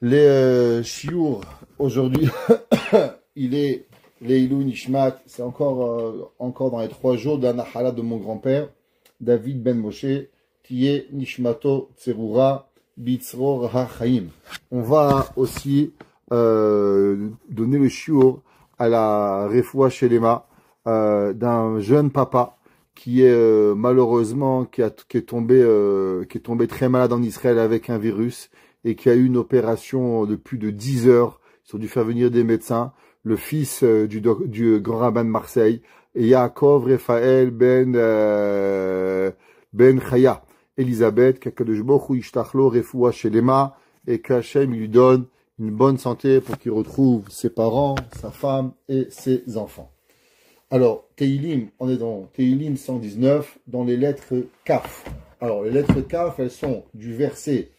Les chiours, aujourd'hui, il est Leilou Nishmat, c'est encore dans les 3 jours d'un Nahala de mon grand-père, David Ben Moshe, qui est Nishmato Tserura Bitzror HaChaim. On va aussi donner le chiour à la Refoua Shelema d'un jeune papa qui est malheureusement qui est tombé très malade en Israël avec un virus et qui a eu une opération de plus de 10 heures. Ils ont dû faire venir des médecins. Le fils du grand rabbin de Marseille, Yaakov Raphaël Ben Chaya, Elisabeth, qu'Akadosh Baruch Hu Yishtachlo Refoua Shelema, et qu'Hachem lui donne une bonne santé pour qu'il retrouve ses parents, sa femme et ses enfants. Alors, Teilim, on est dans Teilim 119, dans les lettres Kaf. Alors, les lettres Kaf, elles sont du verset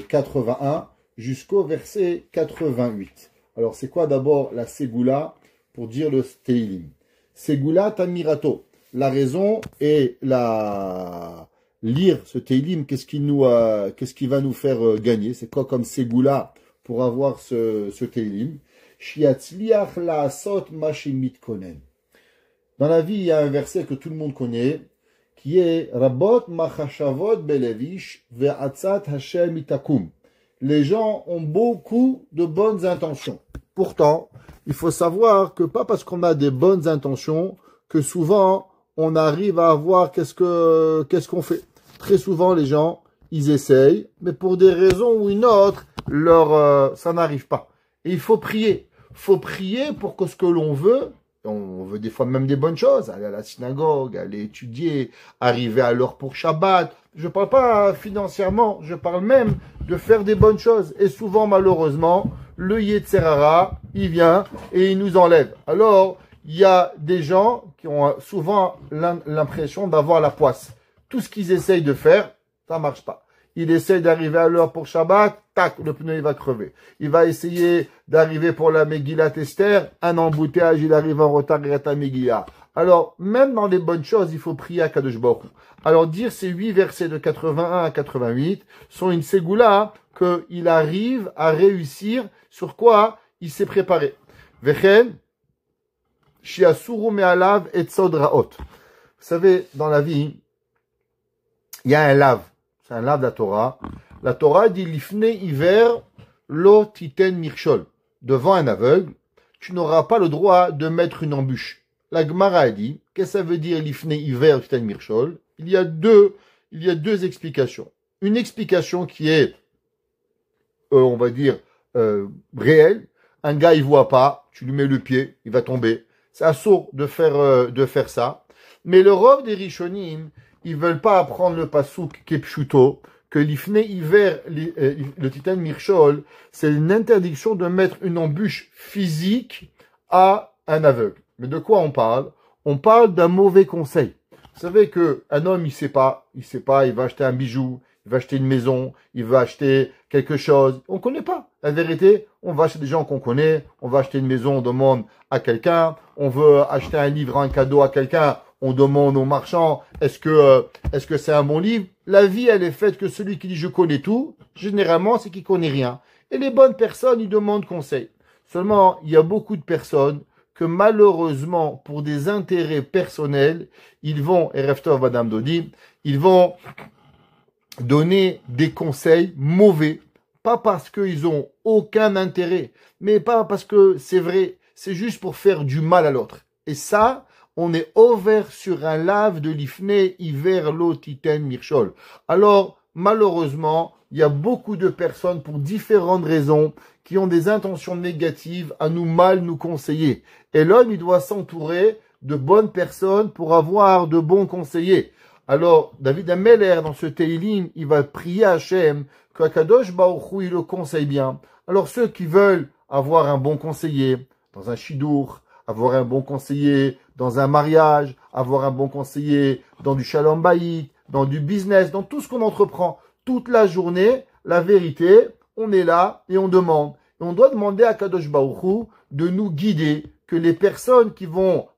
81 jusqu'au verset 88. Alors, c'est quoi d'abord la Ségoula pour dire le Teilim? Ségoula Tamirato. La raison est lire ce Teilim, qu'est-ce qui va nous faire gagner? C'est quoi comme Ségoula pour avoir ce Teilim? Shiatzliach la'asot ma shemit konen. Dans la vie, il y a un verset que tout le monde connaît, qui est Rabot machashavot belevish ve'atzat Hashem itakum. Les gens ont beaucoup de bonnes intentions. Pourtant, il faut savoir que pas parce qu'on a des bonnes intentions que souvent on arrive à avoir qu'est-ce qu'on fait. Très souvent, les gens, ils essayent, mais pour des raisons ou une autre, ça n'arrive pas. Et il faut prier. Il faut prier pour que ce que l'on veut, on veut des fois même des bonnes choses, aller à la synagogue, aller étudier, arriver à l'heure pour Shabbat. Je ne parle pas financièrement, je parle même de faire des bonnes choses. Et souvent, malheureusement, le Yetzer Hara, il vient et il nous enlève. Alors, il y a des gens qui ont souvent l'impression d'avoir la poisse. Tout ce qu'ils essayent de faire, ça ne marche pas. Il essaie d'arriver à l'heure pour Shabbat, tac, le pneu il va crever. Il va essayer d'arriver pour la Megillat Esther, un embouteillage, il arrive en retard, il rate la Megillah. Alors, même dans les bonnes choses, il faut prier à Kadosh Baruch Hu. Alors, dire ces 8 versets de 81 à 88 sont une ségoula qu'il arrive à réussir sur quoi il s'est préparé. Vechen, shiasuru me'alav etzod ra'ot. Vous savez, dans la vie, il y a un lave. C'est un lave de la Torah. La Torah dit l'ifne hiver lo titen mirchol. Devant un aveugle, tu n'auras pas le droit de mettre une embûche. La Gemara a dit, qu'est-ce que ça veut dire l'ifne hiver titen mirchol? Il y a deux explications. Une explication qui est, on va dire, réelle. Un gars, il voit pas, tu lui mets le pied, il va tomber. C'est assourd de faire ça. Mais le rov des Rishonim, ils veulent pas apprendre le pasouk kepshuto, que l'ifne hiver, le titan mirchol, c'est une interdiction de mettre une embûche physique à un aveugle. Mais de quoi on parle? On parle d'un mauvais conseil. Vous savez que un homme, il sait pas, il va acheter un bijou, il va acheter une maison, il va acheter quelque chose. On connaît pas. La vérité, on va acheter des gens qu'on connaît, on va acheter une maison, on demande à quelqu'un, on veut acheter un livre, un cadeau à quelqu'un, on demande aux marchands, est-ce que c'est un bon livre? La vie, elle est faite que celui qui dit je connais tout, généralement, c'est qu'il connaît rien. Et les bonnes personnes, ils demandent conseil. Seulement, il y a beaucoup de personnes que malheureusement, pour des intérêts personnels, ils vont, et Reftov Madame Dodi, ils vont donner des conseils mauvais, pas parce qu'ils ont aucun intérêt, mais pas parce que c'est vrai, c'est juste pour faire du mal à l'autre. Et ça, on est ouvert sur un lave de l'ifne hiver lo titen mirchol. Alors, malheureusement, il y a beaucoup de personnes pour différentes raisons qui ont des intentions négatives à nous conseiller. Et l'homme, il doit s'entourer de bonnes personnes pour avoir de bons conseillers. Alors, David Ameller, dans ce Teilim, il va prier à Hachem que Akadosh Baruch Hu, il le conseille bien. Alors, ceux qui veulent avoir un bon conseiller dans un shidur, avoir un bon conseiller dans un mariage, avoir un bon conseiller dans du shalom bayit, dans du business, dans tout ce qu'on entreprend. Toute la journée, la vérité, on est là et on demande. Et on doit demander à Kadosh Baruch Hu de nous guider, que les personnes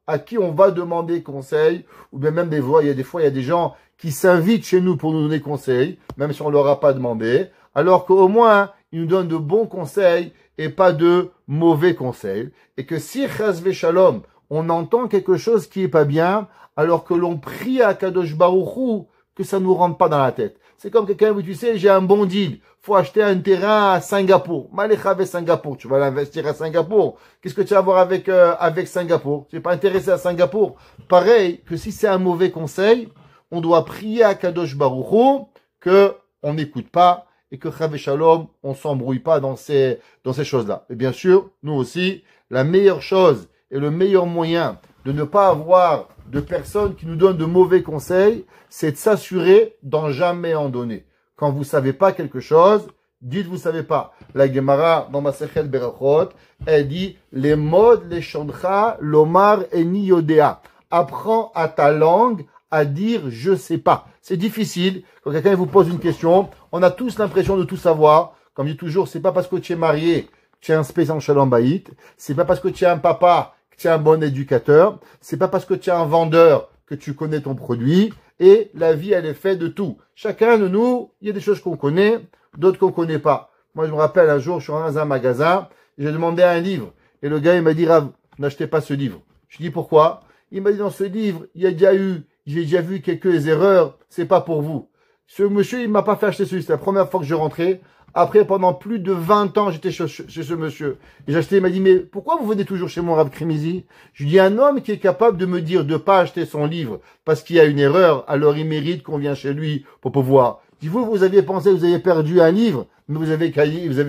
à qui on va demander conseil, ou bien même des fois, il y a des gens qui s'invitent chez nous pour nous donner conseil, même si on leur a pas demandé, alors qu'au moins, il nous donne de bons conseils et pas de mauvais conseils. Et que si, chas v'shalom, on entend quelque chose qui est pas bien, alors que l'on prie à Kadosh Baruch Hu, que ça nous rentre pas dans la tête. C'est comme quelqu'un où tu sais, j'ai un bon deal. Faut acheter un terrain à Singapour. Malechave Singapour. Tu vas l'investir à Singapour. Qu'est-ce que tu vas avoir avec Singapour? Tu n'es pas intéressé à Singapour. Pareil que si c'est un mauvais conseil, on doit prier à Kadosh Baruch Hu que on n'écoute pas et que Chav Shalom, on s'embrouille pas dans ces choses-là. Et bien sûr, nous aussi, la meilleure chose et le meilleur moyen de ne pas avoir de personnes qui nous donnent de mauvais conseils, c'est de s'assurer d'en jamais en donner. Quand vous savez pas quelque chose, dites vous savez pas. La Gemara dans Masechet Berachot, elle dit les modes les chandra lomar eni yodea. Apprends à ta langue à dire je sais pas. C'est difficile. Quand quelqu'un vous pose une question, on a tous l'impression de tout savoir. Comme je dis toujours, c'est pas parce que tu es marié que tu es un spécial shalom bayit. C'est pas parce que tu es un papa que tu es un bon éducateur. C'est pas parce que tu es un vendeur que tu connais ton produit. Et la vie, elle est faite de tout. Chacun de nous, il y a des choses qu'on connaît, d'autres qu'on connaît pas. Moi, je me rappelle un jour, je suis dans un magasin, j'ai demandé un livre. Et le gars, il m'a dit, Rav, n'achetez pas ce livre. Je dis, pourquoi? Il m'a dit, dans ce livre, j'ai déjà vu quelques erreurs, c'est pas pour vous. Ce monsieur, il m'a pas fait acheter celui-ci. C'est la première fois que je rentrais. Après, pendant plus de 20 ans, j'étais chez ce monsieur. Et j'ai acheté, il m'a dit, mais pourquoi vous venez toujours chez mon Rav Krimizi? Je lui dis, un homme qui est capable de me dire de pas acheter son livre parce qu'il y a une erreur, alors il mérite qu'on vienne chez lui pour pouvoir. Si vous aviez pensé que vous aviez perdu un livre, mais vous avez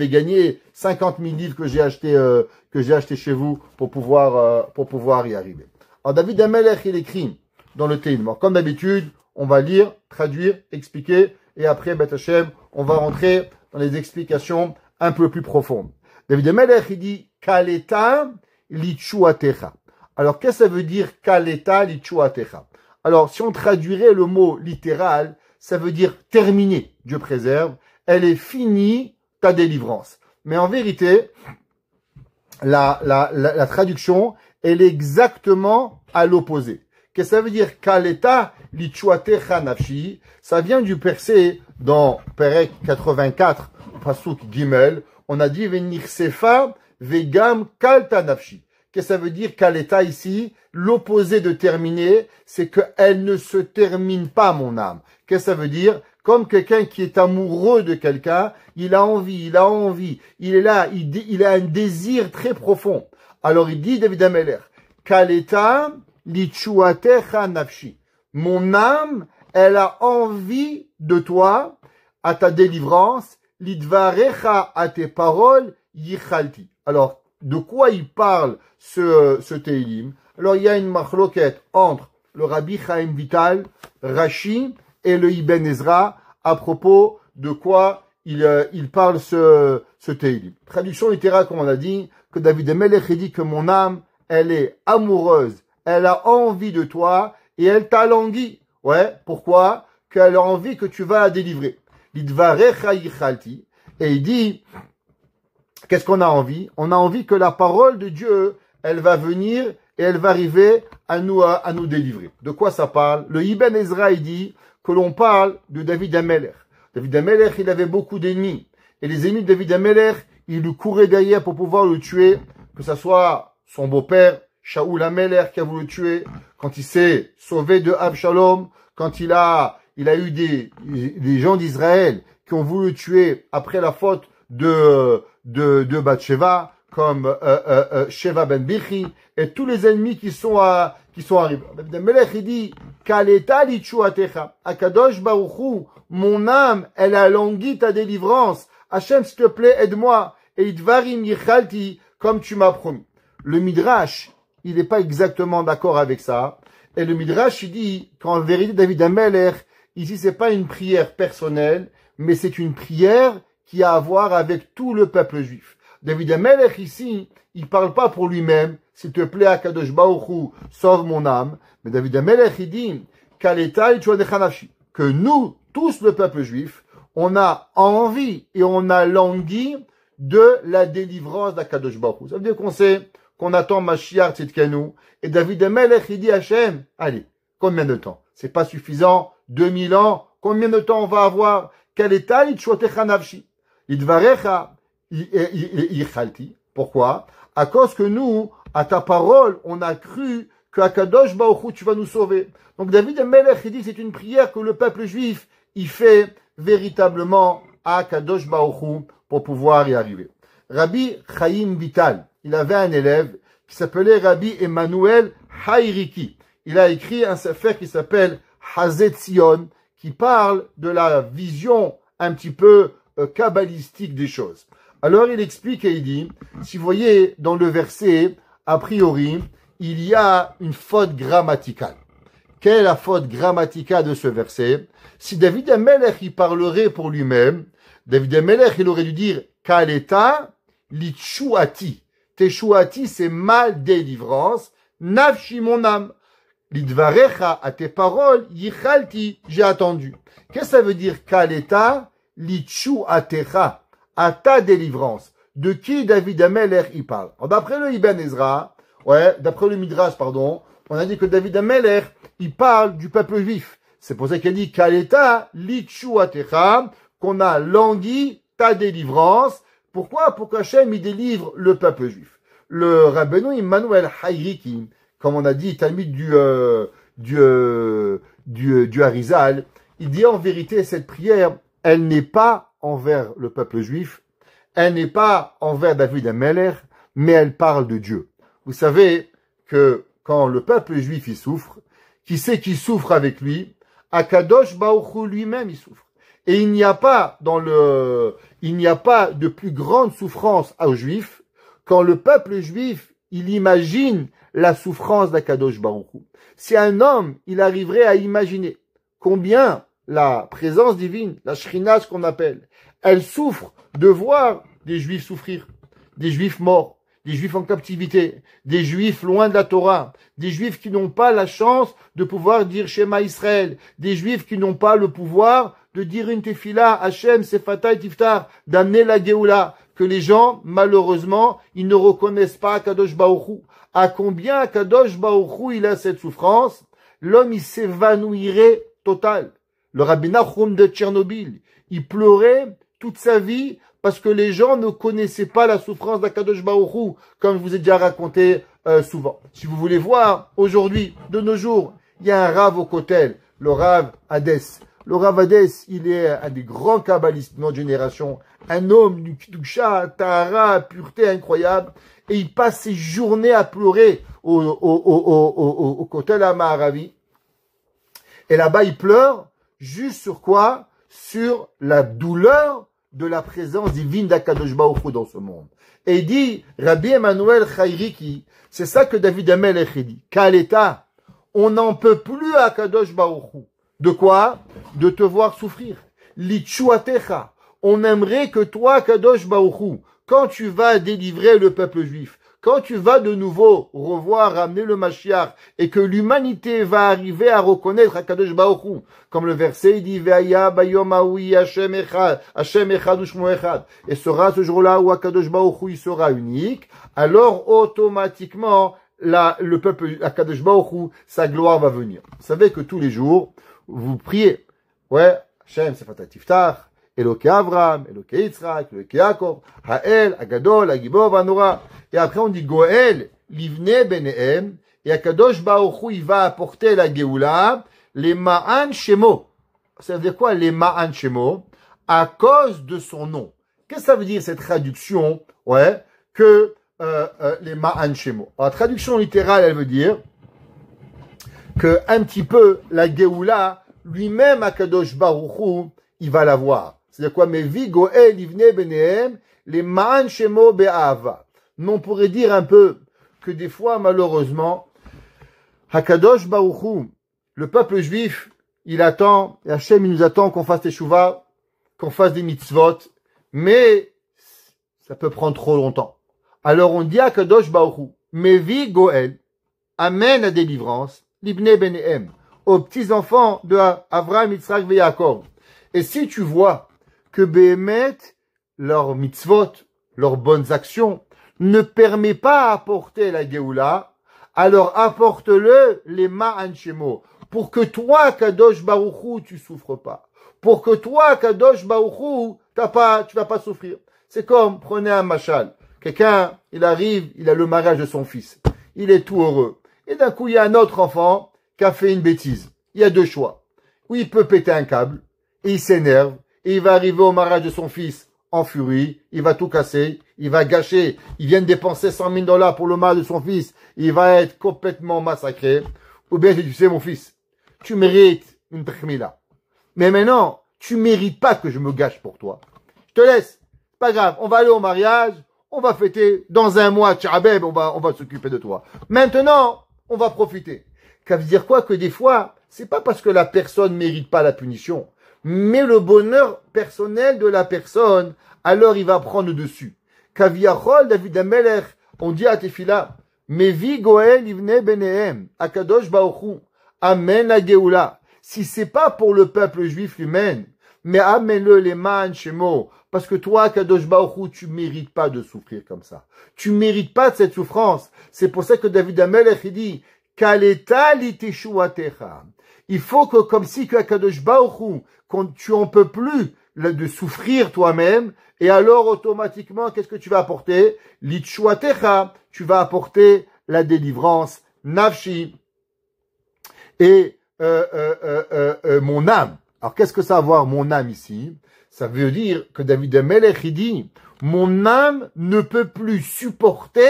gagné 50 000 livres que j'ai acheté chez vous pour pouvoir y arriver. Alors, David Amelech, il écrit dans le Tehillim. Comme d'habitude, on va lire, traduire, expliquer, et après, Beth Hashem, on va rentrer dans les explications un peu plus profondes. David Amelech, il dit, Kaleta lichuatecha. Alors, qu'est-ce que ça veut dire, Kaleta lichuatecha? Alors, si on traduirait le mot littéral, ça veut dire terminé, Dieu préserve, elle est finie, ta délivrance. Mais en vérité, la traduction, elle est exactement à l'opposé. Qu'est-ce que ça veut dire? Kaleta lichuatecha nafshi. Ça vient du verset dans Perek 84, Pasuk Gimel. On a dit venirsefa vegam kalta nafshi. Qu'est-ce que ça veut dire kaleta ici? L'opposé de terminer, c'est qu'elle ne se termine pas, mon âme. Qu'est-ce que ça veut dire? Comme quelqu'un qui est amoureux de quelqu'un, il a envie, il est là, il a un désir très profond. Alors il dit, David Ameler, Kaleta lichuatecha nafshi. Mon âme, elle a envie de toi, à ta délivrance, lidvarecha, à tes paroles, yichalti. Alors, de quoi il parle ce Tehillim? Alors, il y a une machloket entre le Rabbi Chaim Vital, Rashi et le Ibn Ezra à propos de quoi il parle ce Tehillim. Traduction littérale, comme on a dit, que David Amelech dit que mon âme, elle est amoureuse, elle a envie de toi et elle t'a languit. Ouais, pourquoi? Qu'elle a envie que tu vas la délivrer. Lidvarecha yichalti. Et il dit, qu'est-ce qu'on a envie? On a envie que la parole de Dieu, elle va venir et elle va arriver à nous délivrer. De quoi ça parle? Le Ibn Ezra, il dit que l'on parle de David Amelech. David Amelech, il avait beaucoup d'ennemis. Et les ennemis de David Amelech, ils lui couraient derrière pour pouvoir le tuer, que ce soit son beau-père, Shaoul Amelech, qui a voulu le tuer, quand il s'est sauvé de Absalom, quand il a eu des gens d'Israël qui ont voulu le tuer après la faute de Bathsheba, comme Sheva ben Bichi, et tous les ennemis qui sont arrivés. David Amelech, il dit, Kaleta lichuatecha, Akadosh Baruch Hu, mon âme, elle a langui ta délivrance. Hachem, s'il te plaît, aide-moi. Et idvarim yichalti, comme tu m'as promis. Le Midrash, il n'est pas exactement d'accord avec ça. Et le Midrash, il dit qu'en vérité, David Amelech, ici, c'est pas une prière personnelle, mais c'est une prière qui a à voir avec tout le peuple juif. David Amelech, ici, il parle pas pour lui-même, s'il te plaît, Akadosh Baruch Hu, sauve mon âme. Mais David Amelech, il dit, Kaleta lichuatecha nafshi, que nous, tous le peuple juif, on a envie et on a langui de la délivrance d'Akadosh Baruch Hu. Ça veut dire qu'on sait qu'on attend Mashiach Tzidkenu. Et David Amelech, il dit à Hachem, allez, combien de temps? C'est pas suffisant? 2000 ans? Combien de temps on va avoir? Kaleta lichuatecha nafshi. Idvarecha yichalti. Pourquoi? À cause que nous, à ta parole, on a cru que Akadosh Baruch Hu, tu vas nous sauver. Donc David Melech, il dit c'est une prière que le peuple juif, il fait véritablement à Akadosh Baruch Hu pour pouvoir y arriver. Rabbi Chaim Vital, il avait un élève qui s'appelait Rabbi Emmanuel Haïriki. Il a écrit un sefer qui s'appelle Hazet Zion, qui parle de la vision un petit peu kabbalistique des choses. Alors il explique et il dit, si vous voyez dans le verset, a priori, il y a une faute grammaticale. Quelle est la faute grammaticale de ce verset? Si David Amelech il parlerait pour lui-même, David Amelech il aurait dû dire Kaleta Litchouati. Teshuati c'est ma délivrance, Nafshi mon âme. Lidvarecha à tes paroles, Yichalti, j'ai attendu. Qu'est-ce que ça veut dire Kaleta Litchouatecha, à ta délivrance? De qui David Amelech il parle? D'après le Ibn Ezra, d'après le Midrash, pardon, on a dit que David Amelech il parle du peuple juif. C'est pour ça qu'il a dit Kaleta Litchouatecha, qu'on a langui ta délivrance. Pourquoi? Pour qu'Hachem il délivre le peuple juif. Le Rabbeinu Emmanuel Haïriki, comme on a dit, Talmud du Harizal, il dit en vérité cette prière, elle n'est pas envers le peuple juif, elle n'est pas envers David Amelech, mais elle parle de Dieu. Vous savez que quand le peuple juif il souffre, qui c'est qui souffre avec lui? Akadosh Baruch Hu lui-même il souffre. Et il n'y a pas de plus grande souffrance aux Juifs quand le peuple juif, il imagine la souffrance d'Akadosh Baruch Hu. Si un homme, il arriverait à imaginer combien la présence divine, la Shrina, ce qu'on appelle, elle souffre de voir des Juifs souffrir, des Juifs morts, des Juifs en captivité, des Juifs loin de la Torah, des Juifs qui n'ont pas la chance de pouvoir dire Shema Israël, des Juifs qui n'ont pas le pouvoir de dire une tefila, Hachem, Sefata et Tiftar, d'amener la Géoula, que les gens, malheureusement, ils ne reconnaissent pas Kadosh Baruch Hu. À combien Kadosh Baruch Hu, il a cette souffrance? L'homme, il s'évanouirait total. Le Rabbi Nachum de Tchernobyl, il pleurait toute sa vie parce que les gens ne connaissaient pas la souffrance d'Akadosh Baruch Hu, comme je vous ai déjà raconté souvent. Si vous voulez voir, aujourd'hui, de nos jours, il y a un Rav au Kotel, le Rav Hadès. Le Rav Hadès, il est un des grands kabbalistes de notre génération, un homme du Kedusha, Tahara, pureté incroyable, et il passe ses journées à pleurer au Kotel Amaharavi. Et là-bas, il pleure, juste sur quoi? Sur la douleur de la présence divine d'Akadosh Baruch Hu dans ce monde. Et il dit, Rabbi Emmanuel Haïriki, c'est ça que David Amelech dit, Kaleta, on n'en peut plus à Akadosh Baruch Hu. De quoi? De te voir souffrir. Litchouatecha. On aimerait que toi, Kadosh Baruch Hu, quand tu vas délivrer le peuple juif, quand tu vas de nouveau revoir, ramener le Mashiach, et que l'humanité va arriver à reconnaître Kadosh Baruch Hu, comme le verset dit, Ve'aya bayom haoui Hashem echad u'shmo echad. Et sera ce jour-là où Kadosh Baruch Hu, il sera unique, alors automatiquement, le peuple, Kadosh Baruch Hu, sa gloire va venir. Vous savez que tous les jours, vous priez. Hashem, Sefata Tiftar, Eloke Avram, Eloke Yitzhak, Eloke Yaakov, Ha'el, Agadol, Agibor, Vanora. Et après on dit Goel, Livne Benehem, et Akadosh Baruch Hu, il va apporter la Géoula, les Ma'an Shemo. Ça veut dire quoi, les Ma'an Shemo? À cause de son nom. Qu'est-ce que ça veut dire cette traduction? Que les Ma'an Shemo. La traduction littérale, elle veut dire que un petit peu la Géoula, lui-même Akadosh Baruch Hu, il va la voir. C'est-à-dire quoi? Mais vi goel ivne benehem les ma'an shemo be'ava. Mais on pourrait dire un peu que des fois, malheureusement, Akadosh Baruch Hu, le peuple juif, il attend, et Hachem, il nous attend qu'on fasse teshuva, qu'on fasse des mitzvot, mais ça peut prendre trop longtemps. Alors on dit à Akadosh Baruch Hu, mais vi goel, amène la délivrance, l'ibne benehem, aux petits-enfants de Avraham, Yitzhak et Yaakov. Et si tu vois que Béhémet, leurs mitzvot, leurs bonnes actions, ne permet pas à apporter la Géoula, alors apporte-le les Ma'an Shemo, pour que toi, Kadosh Baruch Hu, tu souffres pas. Pour que toi, Kadosh Baruch Hu, tu vas pas souffrir. C'est comme, prenez un machal. Quelqu'un, il arrive, il a le mariage de son fils. Il est tout heureux. Et d'un coup, il y a un autre enfant qui a fait une bêtise. Il y a deux choix. Ou il peut péter un câble, et il s'énerve, et il va arriver au mariage de son fils en furie, il va tout casser, il va gâcher, il vient de dépenser 100 000 $ pour le mariage de son fils, il va être complètement massacré. Ou bien, tu sais, mon fils, tu mérites une tremila. Mais maintenant, tu mérites pas que je me gâche pour toi. Je te laisse. Pas grave, on va aller au mariage, on va fêter dans un mois, tchabeb, on va s'occuper de toi. Maintenant, on va profiter. Ça veut dire quoi? Que des fois, c'est pas parce que la personne mérite pas la punition, mais le bonheur personnel de la personne, alors il va prendre dessus. Kaviachol, David Amelech, on dit à Tefila, Mevi Goel Ivne Benehem, Akadosh Baochu, Amen la Geoula. Si c'est pas pour le peuple juif lui-même, mais amène-le les man shemo, parce que toi, Kadosh Baochu, tu mérites pas de souffrir comme ça. Tu mérites pas de cette souffrance. C'est pour ça que David Amelech, il dit, Kaleta li teshuatecha. Il faut que, comme si que Kadosh Baochu, tu en peux plus de souffrir toi-même, et alors automatiquement, qu'est-ce que tu vas apporter? Li teshuatecha, tu vas apporter la délivrance, nafshi, et mon âme. Alors, qu'est-ce que ça va avoir, mon âme, ici? Ça veut dire que David Amelech, il dit, mon âme ne peut plus supporter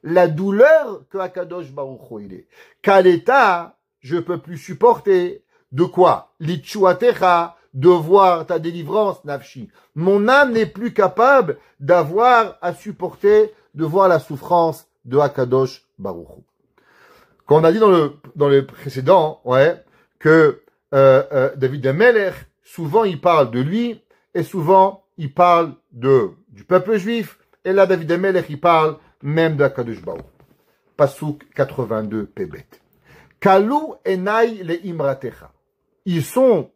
la douleur que Akadosh Baruch Hu il est. Kaleta, je peux plus supporter. De quoi? Litchuatecha, de voir ta délivrance, nafshi. Mon âme n'est plus capable d'avoir à supporter, de voir la souffrance de Akadosh Baruch Hu. Quand on a dit dans le précédent, ouais, que David Amelech, souvent il parle de lui, et souvent il parle du peuple juif, et là David Amelech il parle même d'Akadosh Baruch Hu. Pasuk 82 Pebet. Kalou enai le imratecha. Ils ont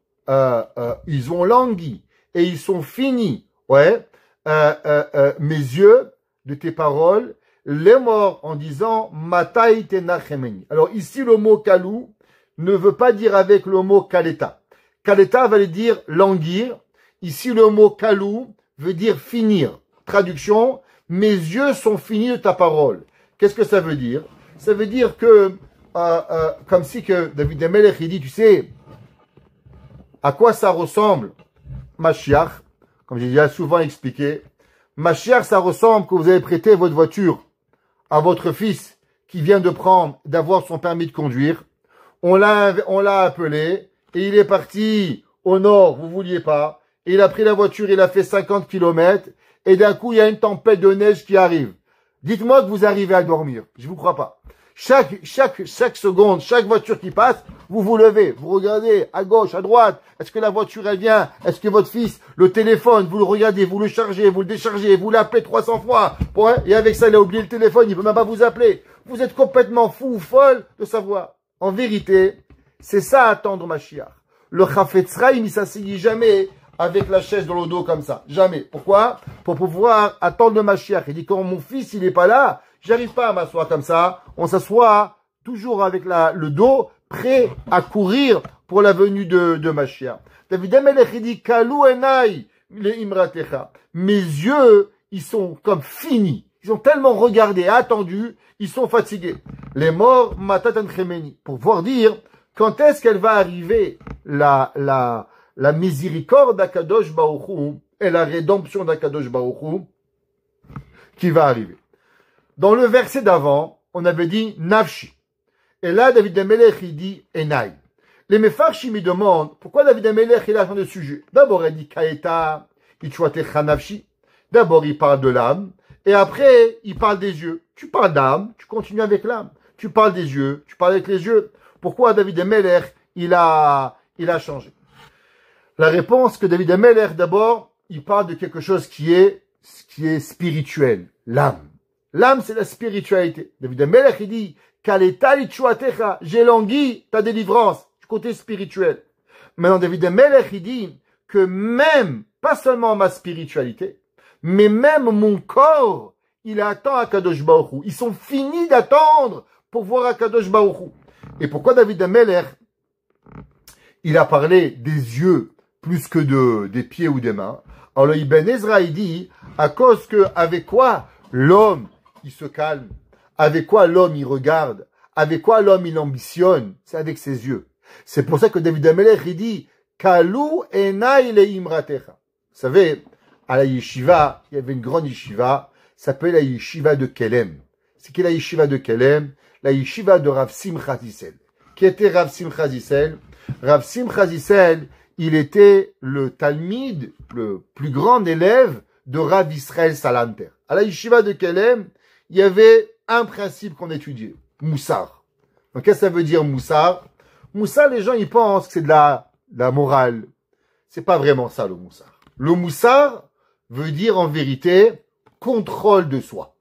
langui, et ils sont finis, ouais, mes yeux de tes paroles, les morts en disant Matai tenachemeni. Alors ici le mot kalou ne veut pas dire avec le mot kaleta. Kaleta va dire languir. Ici le mot kalou veut dire finir. Traduction, mes yeux sont finis de ta parole. Qu'est-ce que ça veut dire? Ça veut dire que comme si que David Amelech il dit, tu sais, à quoi ça ressemble Mashiach, comme j'ai déjà souvent expliqué. Mashiach, ça ressemble que vous avez prêté votre voiture à votre fils qui vient d'avoir son permis de conduire. On l'a appelé et il est parti au nord, vous vouliez pas. Et il a pris la voiture, il a fait 50 km et d'un coup, il y a une tempête de neige qui arrive. Dites-moi que vous arrivez à dormir. Je vous crois pas. Chaque seconde, chaque voiture qui passe, vous vous levez, vous regardez à gauche, à droite. Est-ce que la voiture, elle vient? Est-ce que votre fils, le téléphone, vous le regardez, vous le chargez, vous le déchargez, vous l'appelez 300 fois. Et avec ça, il a oublié le téléphone, il peut même pas vous appeler. Vous êtes complètement fou ou folle de savoir. En vérité, c'est ça attendre Mashiach. Le Chafetz Chaim, il s'assied jamais avec la chaise dans le dos comme ça. Jamais. Pourquoi? Pour pouvoir attendre le Mashiach. Il dit, quand mon fils, il est pas là, j'arrive pas à m'asseoir comme ça. On s'assoit toujours avec le dos prêt à courir pour la venue de Mashiach. David Amelech, il dit, Kalou enai le imratecha. Mes yeux, ils sont comme finis. Ils ont tellement regardé, attendu, ils sont fatigués. Les morts, matatan chemeni. Pour pouvoir dire, quand est-ce qu'elle va arriver la miséricorde d'Akadosh Baruch Hu et la rédemption d'Akadosh Baruch Hu qui va arriver. Dans le verset d'avant, on avait dit Nafshi. Et là, David Amelech, il dit Enai. Les Mefarshim me demandent pourquoi David Amelech il a changé de sujet. D'abord, il dit Kaeta, Itchwatecha Nafshi. D'abord, il parle de l'âme. Et après, il parle des yeux. Tu parles d'âme, tu continues avec l'âme. Tu parles des yeux, tu parles avec les yeux. Pourquoi David Amelech, il a changé? La réponse que David Amelech, d'abord, il parle de quelque chose qui est spirituel. L'âme. L'âme, c'est la spiritualité. David Amelech, il dit, Kaleta litchuatecha, j'ai langui ta délivrance, du côté spirituel. Maintenant, David Amelech, il dit que même, pas seulement ma spiritualité, mais même mon corps, il attend Akadosh Baruch Hu. Ils sont finis d'attendre pour voir Akadosh Baruch Hu. Et pourquoi David Amelech, il a parlé des yeux plus que des pieds ou des mains? Alors le Ibn Ezra, il dit, à cause que, avec quoi l'homme, il se calme, avec quoi l'homme, il regarde, avec quoi l'homme, il ambitionne, c'est avec ses yeux. C'est pour ça que David Amelech, il dit, Kalou enai leimratecha. Vous savez, à la yeshiva, il y avait une grande yeshiva, s'appelait la yeshiva de Kelem. C'est qui la yeshiva de Kelem? La yeshiva de Rav Simcha Zissel. Qui était Rav Simcha Zissel? Rav Simcha Zissel, il était le talmid, le plus grand élève de Rav Israël Salanter. À la yeshiva de Kelem, il y avait un principe qu'on étudiait, Moussar. Donc qu'est-ce que ça veut dire Moussar? Moussar, les gens ils pensent que c'est de la morale. C'est pas vraiment ça le Moussar. Le Moussar veut dire en vérité contrôle de soi.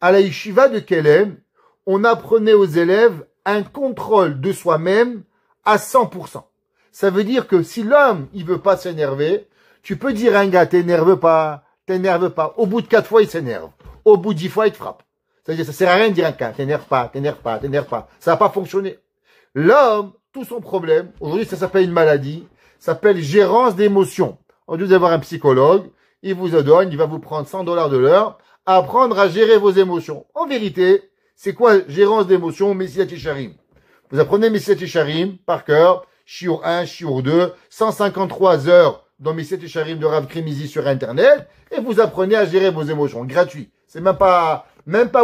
À la yeshiva de Kelem, on apprenait aux élèves un contrôle de soi-même à 100%. Ça veut dire que si l'homme, il veut pas s'énerver, tu peux dire à un gars, t'énerve pas. Au bout de 4 fois, il s'énerve. Au bout de 10 fois, il te frappe. C'est-à-dire, ça sert à rien de dire à un gars, t'énerve pas. Ça va pas fonctionner. L'homme, tout son problème, aujourd'hui, ça s'appelle une maladie, ça s'appelle gérance d'émotions. Au lieu d'avoir un psychologue, il vous donne, il va vous prendre $100 de l'heure, à apprendre à gérer vos émotions. En vérité, c'est quoi gérance d'émotions? Messilat Yesharim. Vous apprenez Messilat Yesharim par cœur, Shiur 1, Shiur 2, 153 heures dans Messilat Yesharim de Rav Krimizi sur Internet, et vous apprenez à gérer vos émotions. Gratuit. C'est même pas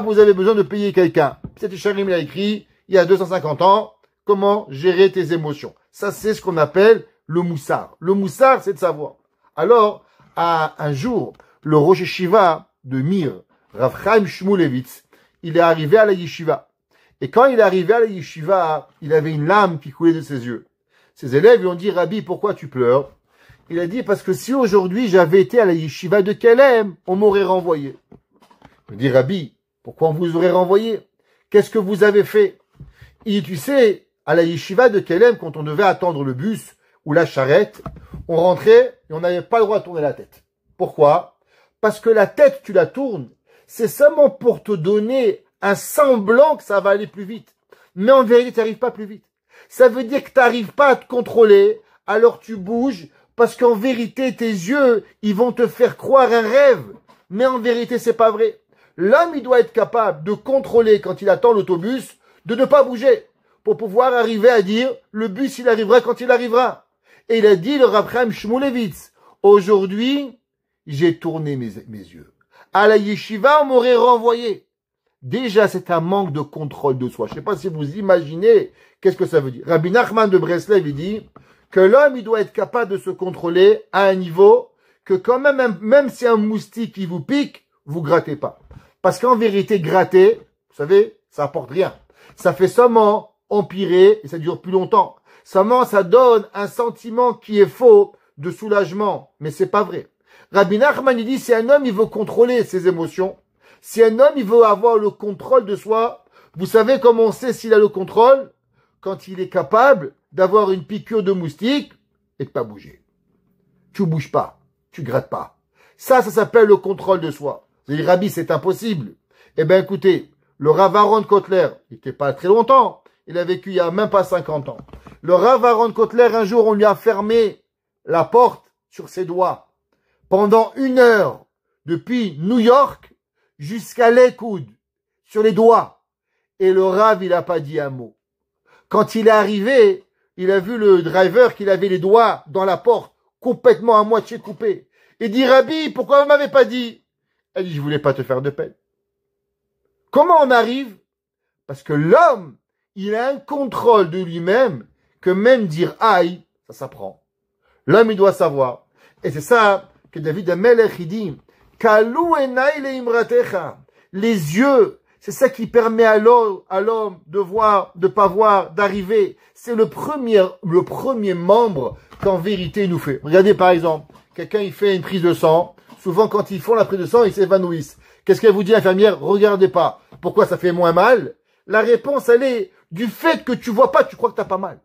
vous avez besoin de payer quelqu'un. Messilat Yesharim l'a écrit il y a 250 ans, comment gérer tes émotions. Ça, c'est ce qu'on appelle le moussard. Le moussard, c'est de savoir. Alors, un jour, le Rosh Yeshiva de Mir, Rav Chaim Shmulevitz, il est arrivé à la yeshiva. Et quand il est arrivé à la yeshiva, il avait une larme qui coulait de ses yeux. Ses élèves lui ont dit, Rabbi, pourquoi tu pleures? Il a dit, parce que si aujourd'hui j'avais été à la yeshiva de Kelem, on m'aurait renvoyé. Il dit, Rabbi, pourquoi on vous aurait renvoyé? Qu'est-ce que vous avez fait? Il dit, tu sais, à la yeshiva de Kelem, quand on devait attendre le bus ou la charrette, on rentrait et on n'avait pas le droit de tourner la tête. Pourquoi? Parce que la tête, tu la tournes, c'est seulement pour te donner un semblant que ça va aller plus vite. Mais en vérité, tu n'arrives pas plus vite. Ça veut dire que tu n'arrives pas à te contrôler, alors tu bouges, parce qu'en vérité, tes yeux, ils vont te faire croire un rêve. Mais en vérité, c'est pas vrai. L'homme, il doit être capable de contrôler quand il attend l'autobus, de ne pas bouger, pour pouvoir arriver à dire, le bus, il arrivera quand il arrivera. Et il a dit, le Rav Chaim Shmulevitz, aujourd'hui, j'ai tourné mes yeux. À la yeshiva, on m'aurait renvoyé. Déjà, c'est un manque de contrôle de soi. Je ne sais pas si vous imaginez qu'est-ce que ça veut dire. Rabbi Nachman de Breslev, il dit que l'homme, il doit être capable de se contrôler à un niveau que quand même si un moustique qui vous pique, vous grattez pas. Parce qu'en vérité, gratter, vous savez, ça apporte rien. Ça fait seulement empirer et ça dure plus longtemps. Seulement, ça donne un sentiment qui est faux de soulagement. Mais c'est pas vrai. Rabbi Nachman, il dit, si un homme, il veut contrôler ses émotions, si un homme, il veut avoir le contrôle de soi, vous savez comment on sait s'il a le contrôle? Quand il est capable d'avoir une piqûre de moustique et de pas bouger. Tu bouges pas. Tu grattes pas. Ça s'appelle le contrôle de soi. Vous allez dire, Rabbi, c'est impossible. Eh bien, écoutez, le Rav Aaron Kotler, il n'était pas très longtemps. Il a vécu il y a même pas 50 ans. Le Rav Aaron Kotler, un jour, on lui a fermé la porte sur ses doigts. Pendant 1 heure, depuis New York jusqu'à l'Ekoud, sur les doigts. Et le Rav, il n'a pas dit un mot. Quand il est arrivé, il a vu le driver qu'il avait les doigts dans la porte, complètement à moitié coupés. Il dit, Rabbi, pourquoi vous m'avez pas dit? Elle dit, je voulais pas te faire de peine. Comment on arrive? Parce que l'homme, il a un contrôle de lui-même que même dire aïe, ça s'apprend. L'homme, il doit savoir. Et c'est ça que David Amelech, il dit, Kalou enai leimratecha. Les yeux, c'est ça qui permet à l'homme de voir, de pas voir, d'arriver. C'est le premier membre qu'en vérité il nous fait. Regardez par exemple, quelqu'un il fait une prise de sang. Souvent quand ils font la prise de sang, ils s'évanouissent. Qu'est-ce qu'elle vous dit l'infirmière? Regardez pas. Pourquoi ça fait moins mal? La réponse elle est du fait que tu vois pas, tu crois que t'as pas mal.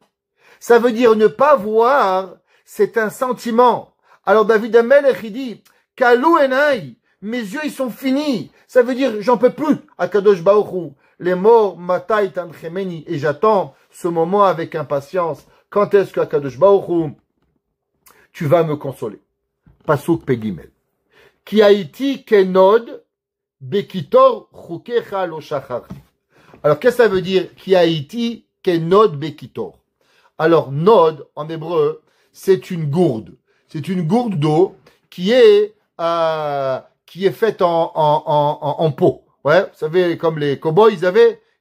Ça veut dire ne pas voir, c'est un sentiment. Alors David Amelech il dit Kalou enai, mes yeux ils sont finis. Ça veut dire j'en peux plus. Akadosh Baruch Hu, les morts matai tanchemeni, et j'attends ce moment avec impatience. Quand est-ce que Akadosh Baruch Hu, tu vas me consoler? Pasuk Pegimel. Ki haïti kenod bekitor chukecha lo shacharti. Alors, qu'est-ce que ça veut dire? Ki haïti kenod bekitor. Alors, nod, en hébreu, c'est une gourde. C'est une gourde d'eau qui est faite en peau. Ouais, vous savez, comme les cow-boys,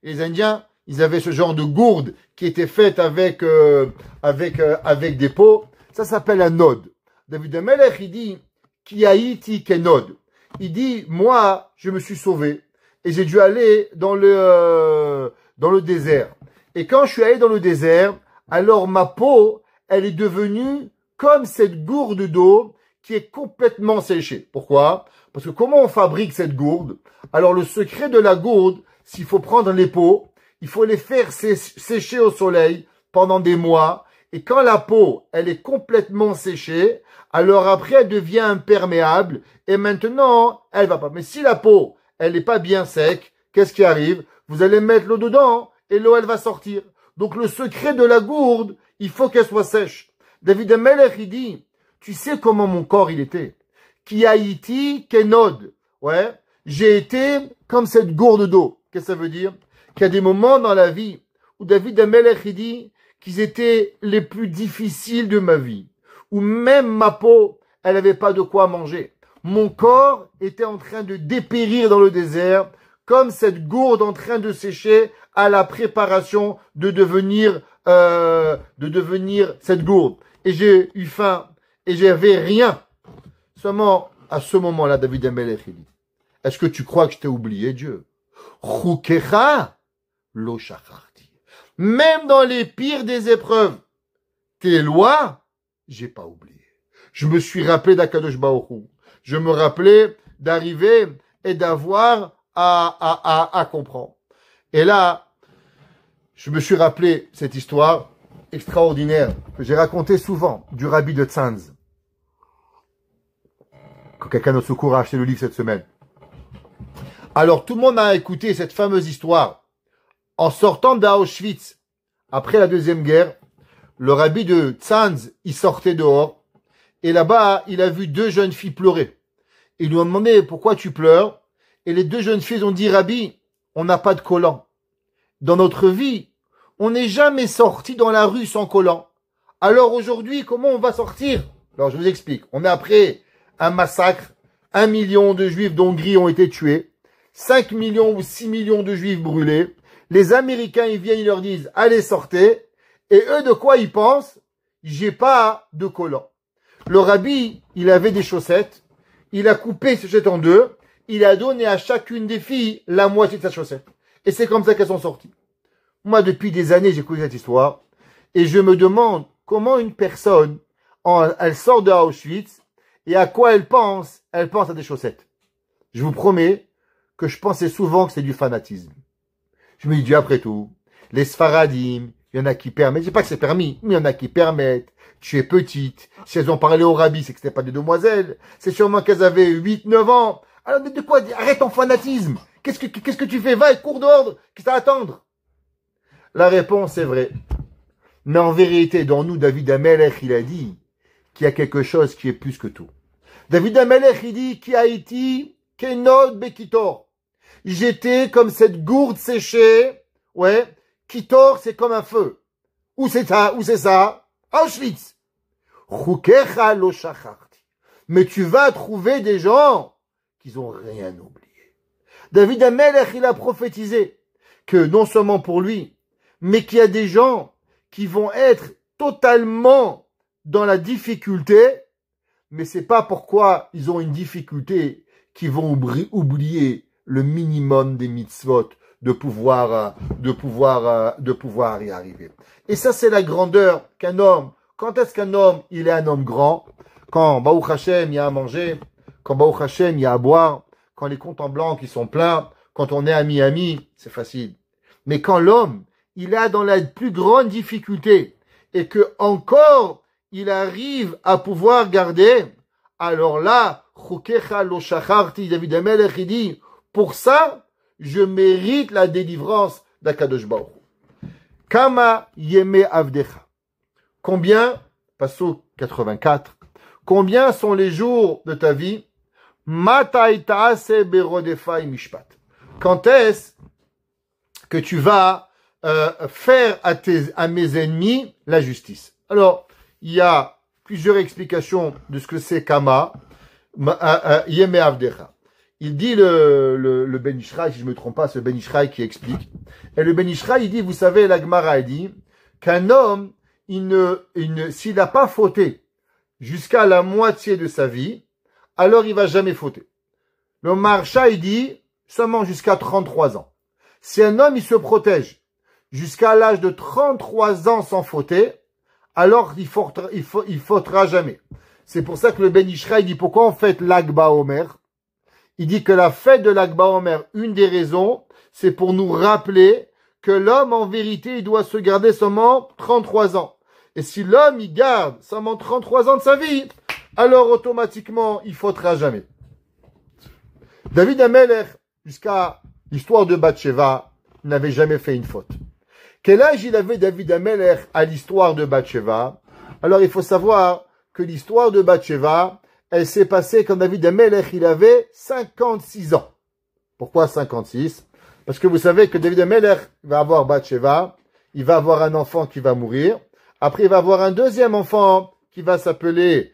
les Indiens, ils avaient ce genre de gourde qui était faite avec des peaux. Ça s'appelle un nod. David Amelech, il dit, Ki haïti kenod. Il dit, moi, je me suis sauvé et j'ai dû aller dans le désert. Et quand je suis allé dans le désert, alors ma peau, elle est devenue comme cette gourde d'eau qui est complètement séchée. Pourquoi? Parce que comment on fabrique cette gourde? Alors le secret de la gourde, s'il faut prendre les peaux, il faut les faire sécher au soleil pendant des mois. Et quand la peau, elle est complètement séchée, alors après, elle devient imperméable. Et maintenant, elle va pas. Mais si la peau, elle n'est pas bien sec, qu'est-ce qui arrive? Vous allez mettre l'eau dedans et l'eau, elle va sortir. Donc le secret de la gourde, il faut qu'elle soit sèche. David Amelech, il dit, tu sais comment mon corps, il était? Ki haïti kenod. Ouais. J'ai été comme cette gourde d'eau. Qu'est-ce que ça veut dire? Qu'il y a des moments dans la vie où David Amelech, il dit qu'ils étaient les plus difficiles de ma vie. Où même ma peau, elle n'avait pas de quoi manger. Mon corps était en train de dépérir dans le désert, comme cette gourde en train de sécher à la préparation de devenir cette gourde. Et j'ai eu faim, et j'avais rien. Seulement, à ce moment-là, David Amelech, il dit, est-ce que tu crois que je t'ai oublié, Dieu? Chukecha lo shacharti. Même dans les pires des épreuves, tes lois, j'ai pas oublié. Je me suis rappelé d'Akadosh Baruch Hu. Je me rappelais d'arriver et d'avoir à comprendre. Et là, je me suis rappelé cette histoire extraordinaire que j'ai racontée souvent du rabbi de Tzanz. Que quelqu'un de secours a acheté le livre cette semaine. Alors tout le monde a écouté cette fameuse histoire. En sortant d'Auschwitz, après la Deuxième Guerre, le rabbi de Tzanz, il sortait dehors, et là-bas, il a vu deux jeunes filles pleurer. Ils lui ont demandé, pourquoi tu pleures? Et les deux jeunes filles ont dit, rabbi, on n'a pas de collant. Dans notre vie, on n'est jamais sorti dans la rue sans collant. Alors aujourd'hui, comment on va sortir? Alors je vous explique. On est après un massacre, 1 million de juifs d'Hongrie ont été tués, 5 millions ou 6 millions de juifs brûlés. Les Américains, ils viennent, ils leur disent, allez, sortez. Et eux, de quoi ils pensent? J'ai pas de collant. Le rabbi, il avait des chaussettes. Il a coupé ses chaussettes en deux. Il a donné à chacune des filles la moitié de sa chaussette. Et c'est comme ça qu'elles sont sorties. Moi, depuis des années, j'écoute cette histoire. Et je me demande comment une personne, elle sort de Auschwitz, et à quoi elle pense? Elle pense à des chaussettes. Je vous promets que je pensais souvent que c'est du fanatisme. Je me dis, après tout, les Sfaradim, il y en a qui permettent, je dis pas que c'est permis, mais il y en a qui permettent. Tu es petite. Si elles ont parlé au rabbi, c'est que c'était pas des demoiselles. C'est sûrement qu'elles avaient 8, 9 ans. Alors, de quoi? Arrête ton fanatisme. Qu'est-ce que tu fais? Va et cours dehors. Qu'est-ce que t'as à attendre? La réponse est vraie. Mais en vérité, dans nous, David Amelech, il a dit qu'il y a quelque chose qui est plus que tout. David Amelech, il dit, Ki haïti kenod bekitor. J'étais comme cette gourde séchée. Ouais. Kitor, c'est comme un feu. Où c'est ça? Auschwitz. Chukecha lo shacharti. Mais tu vas trouver des gens qui n'ont rien oublié. David Amelech, il a prophétisé que non seulement pour lui, mais qu'il y a des gens qui vont être totalement dans la difficulté, mais c'est pas pourquoi ils ont une difficulté qu'ils vont oublier le minimum des mitzvot de pouvoir y arriver. Et ça, c'est la grandeur qu'un homme, quand est-ce qu'un homme, il est un homme grand? Quand, Baruch Hashem, il y a à manger, quand Baruch Hashem, il y a à boire, quand les comptes en blanc qui sont pleins, quand on est à Miami, c'est facile. Mais quand l'homme, il est dans la plus grande difficulté, et que encore, il arrive à pouvoir garder, alors là, Chukecha lo shacharti, David Amelech, il dit, pour ça, je mérite la délivrance d'Akadosh Baruch Hu. Kama yeme avdecha. Combien? Pasuk 84. Combien sont les jours de ta vie? Matai ta'ase berodefai mishpat. Quand est-ce que tu vas faire à mes ennemis la justice? Alors, il y a plusieurs explications de ce que c'est Kama, Yeme Avdecha. Il dit le Ben Ishraï, si je ne me trompe pas, c'est le Ben Ishraï qui explique. Et le Ben Ishraï, il dit, vous savez, la Gemara, il dit qu'un homme, s'il n'a pas fauté jusqu'à la moitié de sa vie, alors il va jamais fauter. Le Maharsha, il dit seulement jusqu'à 33 ans. Si un homme, il se protège jusqu'à l'âge de 33 ans sans fauter, alors il fautera jamais. C'est pour ça que le Ben Ishraï dit pourquoi on fête l'Agba Omer. Il dit que la fête de l'Agba Omer, une des raisons, c'est pour nous rappeler que l'homme, en vérité, il doit se garder seulement 33 ans. Et si l'homme, il garde seulement 33 ans de sa vie, alors automatiquement, il fautera jamais. David Amelech, jusqu'à l'histoire de Bathsheba, n'avait jamais fait une faute. Quel âge il avait David Amelech à l'histoire de Bathsheba? Alors il faut savoir que l'histoire de Bathsheba, elle s'est passée quand David Amelech, il avait 56 ans. Pourquoi 56? Parce que vous savez que David Amelech va avoir Bathsheba, il va avoir un enfant qui va mourir, après il va avoir un deuxième enfant qui va s'appeler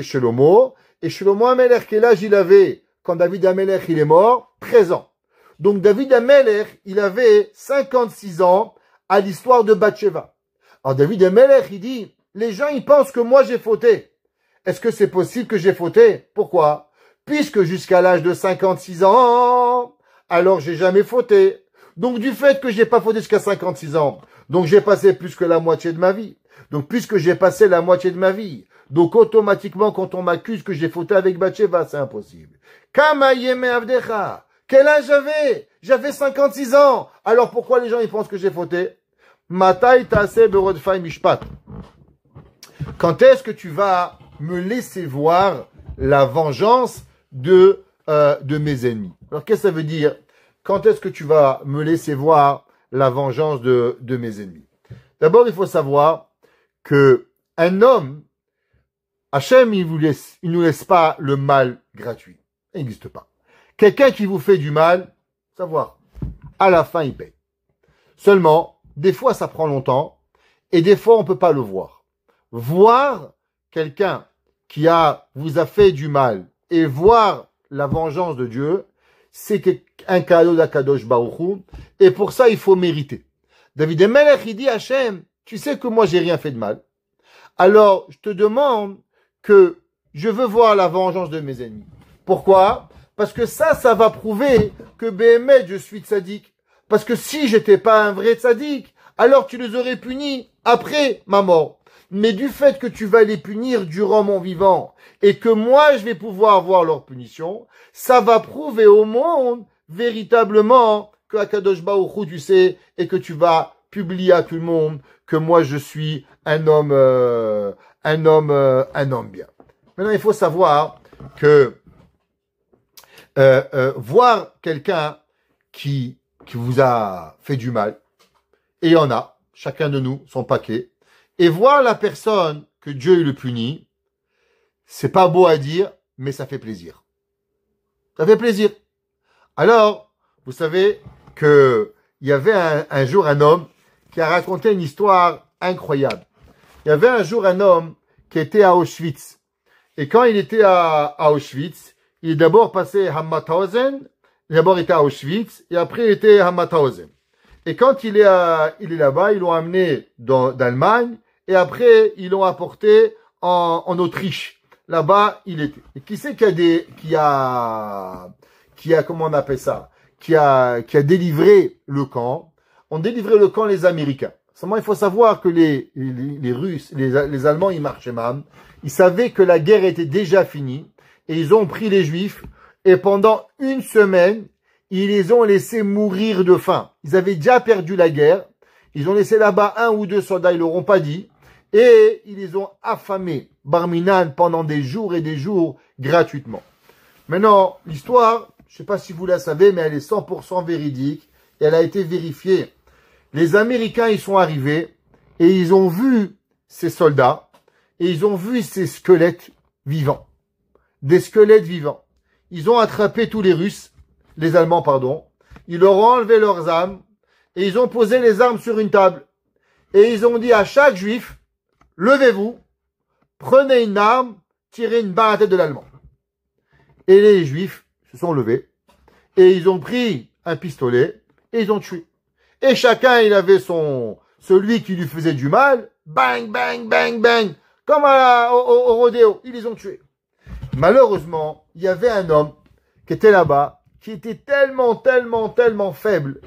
Shlomo, et Shlomo Amelech, quel âge il avait quand David Amelech il est mort? 13 ans. Donc David Amelech, il avait 56 ans à l'histoire de Bathsheba. Alors David Amelech, il dit, les gens ils pensent que moi j'ai fauté. Est-ce que c'est possible que j'ai fauté? Pourquoi? Puisque jusqu'à l'âge de 56 ans, alors j'ai jamais fauté. Donc du fait que j'ai pas fauté jusqu'à 56 ans, donc j'ai passé plus que la moitié de ma vie. Donc puisque j'ai passé la moitié de ma vie, donc automatiquement quand on m'accuse que j'ai fauté avec Bathsheba, c'est impossible. Kama yeme avdecha. Quel âge j'avais? J'avais 56 ans. Alors pourquoi les gens ils pensent que j'ai fauté? Matai ta'ase berodefai mishpat. Quand est-ce que tu vas me laisser voir la vengeance de mes ennemis? Alors qu'est-ce que ça veut dire? Quand est-ce que tu vas me laisser voir la vengeance de mes ennemis? D'abord, il faut savoir que un homme, Hachem, il nous laisse pas le mal gratuit. Ça n'existe pas. Quelqu'un qui vous fait du mal, savoir, à la fin, il paye. Seulement, des fois, ça prend longtemps, et des fois, on peut pas le voir. Voir quelqu'un qui vous a fait du mal, et voir la vengeance de Dieu, c'est un cadeau d'Akadosh Baruch Hu, et pour ça, il faut mériter. David Amelech, il dit à Hachem, tu sais que moi, j'ai rien fait de mal. Alors, je te demande que je veux voir la vengeance de mes ennemis. Pourquoi? Parce que ça va prouver que Béhémet, je suis tzaddik. Parce que si j'étais pas un vrai tzaddik, alors tu les aurais punis après ma mort. Mais du fait que tu vas les punir durant mon vivant, et que moi je vais pouvoir voir leur punition, ça va prouver au monde, véritablement, que Akadosh Baruch Hu, tu sais, et que tu vas publier à tout le monde que moi je suis un homme bien. Maintenant, il faut savoir que voir quelqu'un qui vous a fait du mal, et il y en a, chacun de nous, son paquet, et voir la personne que Dieu le punit, c'est pas beau à dire, mais ça fait plaisir. Ça fait plaisir. Alors, vous savez que il y avait un jour un homme qui a raconté une histoire incroyable. Il y avait un jour un homme qui était à Auschwitz. Et quand il était à Auschwitz, il est d'abord passé à Mauthausen, d'abord il était à Auschwitz, et après il était à Mauthausen. Et quand il est là-bas, ils l'ont amené d'Allemagne, et après ils l'ont apporté en Autriche. Là-bas, il était. Et qui c'est qui a, comment on appelle ça, qui a délivré le camp? On délivrait le camp les Américains. Seulement, il faut savoir que les Russes, les Allemands, ils marchaient mal. Ils savaient que la guerre était déjà finie. Et ils ont pris les Juifs. Et pendant une semaine, ils les ont laissés mourir de faim. Ils avaient déjà perdu la guerre. Ils ont laissé là-bas 1 ou 2 soldats, ils l'auront pas dit. Et ils les ont affamés, barminan, pendant des jours et des jours, gratuitement. Maintenant, l'histoire, je sais pas si vous la savez, mais elle est 100% véridique. Et elle a été vérifiée. Les Américains, ils sont arrivés et ils ont vu ces soldats et ils ont vu ces squelettes vivants. Des squelettes vivants. Ils ont attrapé tous les Russes, les Allemands, pardon. Ils leur ont enlevé leurs armes et ils ont posé les armes sur une table. Et ils ont dit à chaque juif, levez-vous, prenez une arme, tirez une balle à la tête de l'Allemand. Et les juifs se sont levés et ils ont pris un pistolet et ils ont tué. Et chacun, il avait celui qui lui faisait du mal, bang, bang, bang, bang, comme au rodéo, ils les ont tués. Malheureusement, il y avait un homme qui était là-bas, qui était tellement faible,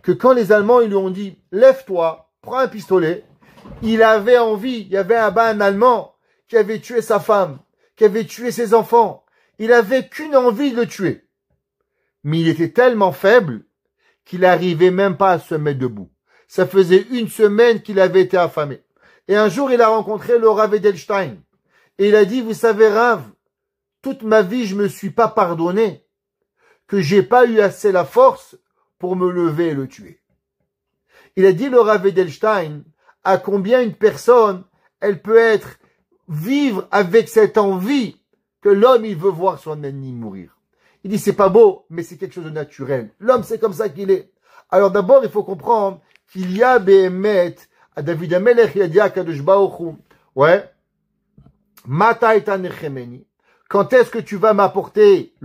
que quand les Allemands ils lui ont dit, lève-toi, prends un pistolet, il avait envie, il y avait un Allemand qui avait tué sa femme, qui avait tué ses enfants, il avait qu'une envie de le tuer. Mais il était tellement faible qu'il n'arrivait même pas à se mettre debout. Ça faisait une semaine qu'il avait été affamé. Et un jour, il a rencontré le Rav Edelstein. Et il a dit, vous savez, Rav, toute ma vie, je me suis pas pardonné que j'ai pas eu assez la force pour me lever et le tuer. Il a dit, le Rav Edelstein, à combien une personne, elle peut vivre avec cette envie que l'homme, il veut voir son ennemi mourir. Il dit, c'est pas beau, mais c'est quelque chose de naturel. L'homme, c'est comme ça qu'il est. Alors d'abord, il faut comprendre qu'il y a Behemet, à David Amelech, il a dit à Kadosh Baruch Hu, ouais, Mata eta nechemeni, quand est-ce que tu vas m'apporter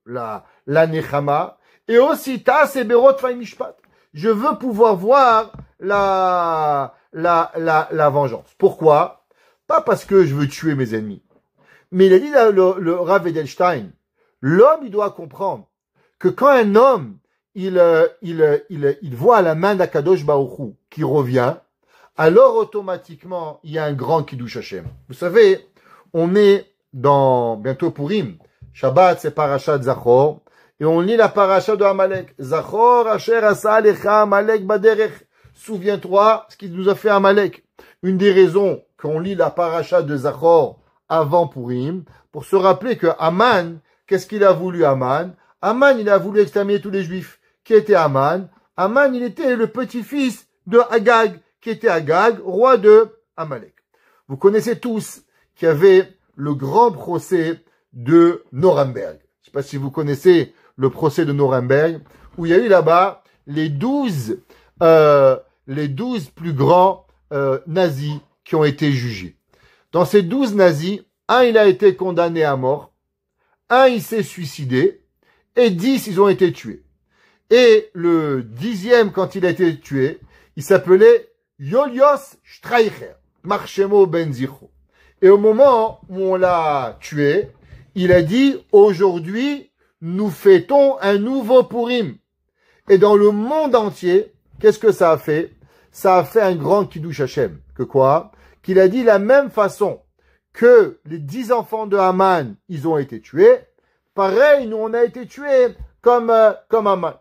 la nechama, et aussi ta seberot fay mishpat. Je veux pouvoir voir la vengeance. Pourquoi? Pas parce que je veux tuer mes ennemis. Mais il a dit le Rav Edelstein, l'homme, il doit comprendre que quand un homme, il voit la main d'Akadosh Baruch Hu qui revient, alors automatiquement, il y a un grand Kiddush Hashem. Vous savez, on est dans, bientôt Purim, Shabbat, c'est Parashat Zachor, et on lit la Parashat de Amalek. Zachor, Asher Asa Alecha Amalek Baderech. Souviens-toi ce qu'il nous a fait Amalek. Une des raisons qu'on lit la Parashat de Zachor avant Purim, pour se rappeler que Aman, qu'est-ce qu'il a voulu Aman? Aman, il a voulu exterminer tous les Juifs. Qui était Aman? Aman, il était le petit-fils de Agag, qui était Agag, roi de Amalek. Vous connaissez tous qu'il y avait le grand procès de Nuremberg. Je ne sais pas si vous connaissez le procès de Nuremberg, où il y a eu là-bas les 12 plus grands nazis qui ont été jugés. Dans ces 12 nazis, un, il a été condamné à mort, un, il s'est suicidé, et 10, ils ont été tués. Et le 10e, quand il a été tué, il s'appelait Yolios Streicher, Marchemo Ben Zichro. Et au moment où on l'a tué, il a dit, aujourd'hui, nous fêtons un nouveau Purim. Et dans le monde entier, qu'est-ce que ça a fait? Ça a fait un grand Kiddush Hashem. Que quoi? Qu'il a dit la même façon que les 10 enfants de Haman, ils ont été tués. Pareil, nous, on a été tués comme Haman.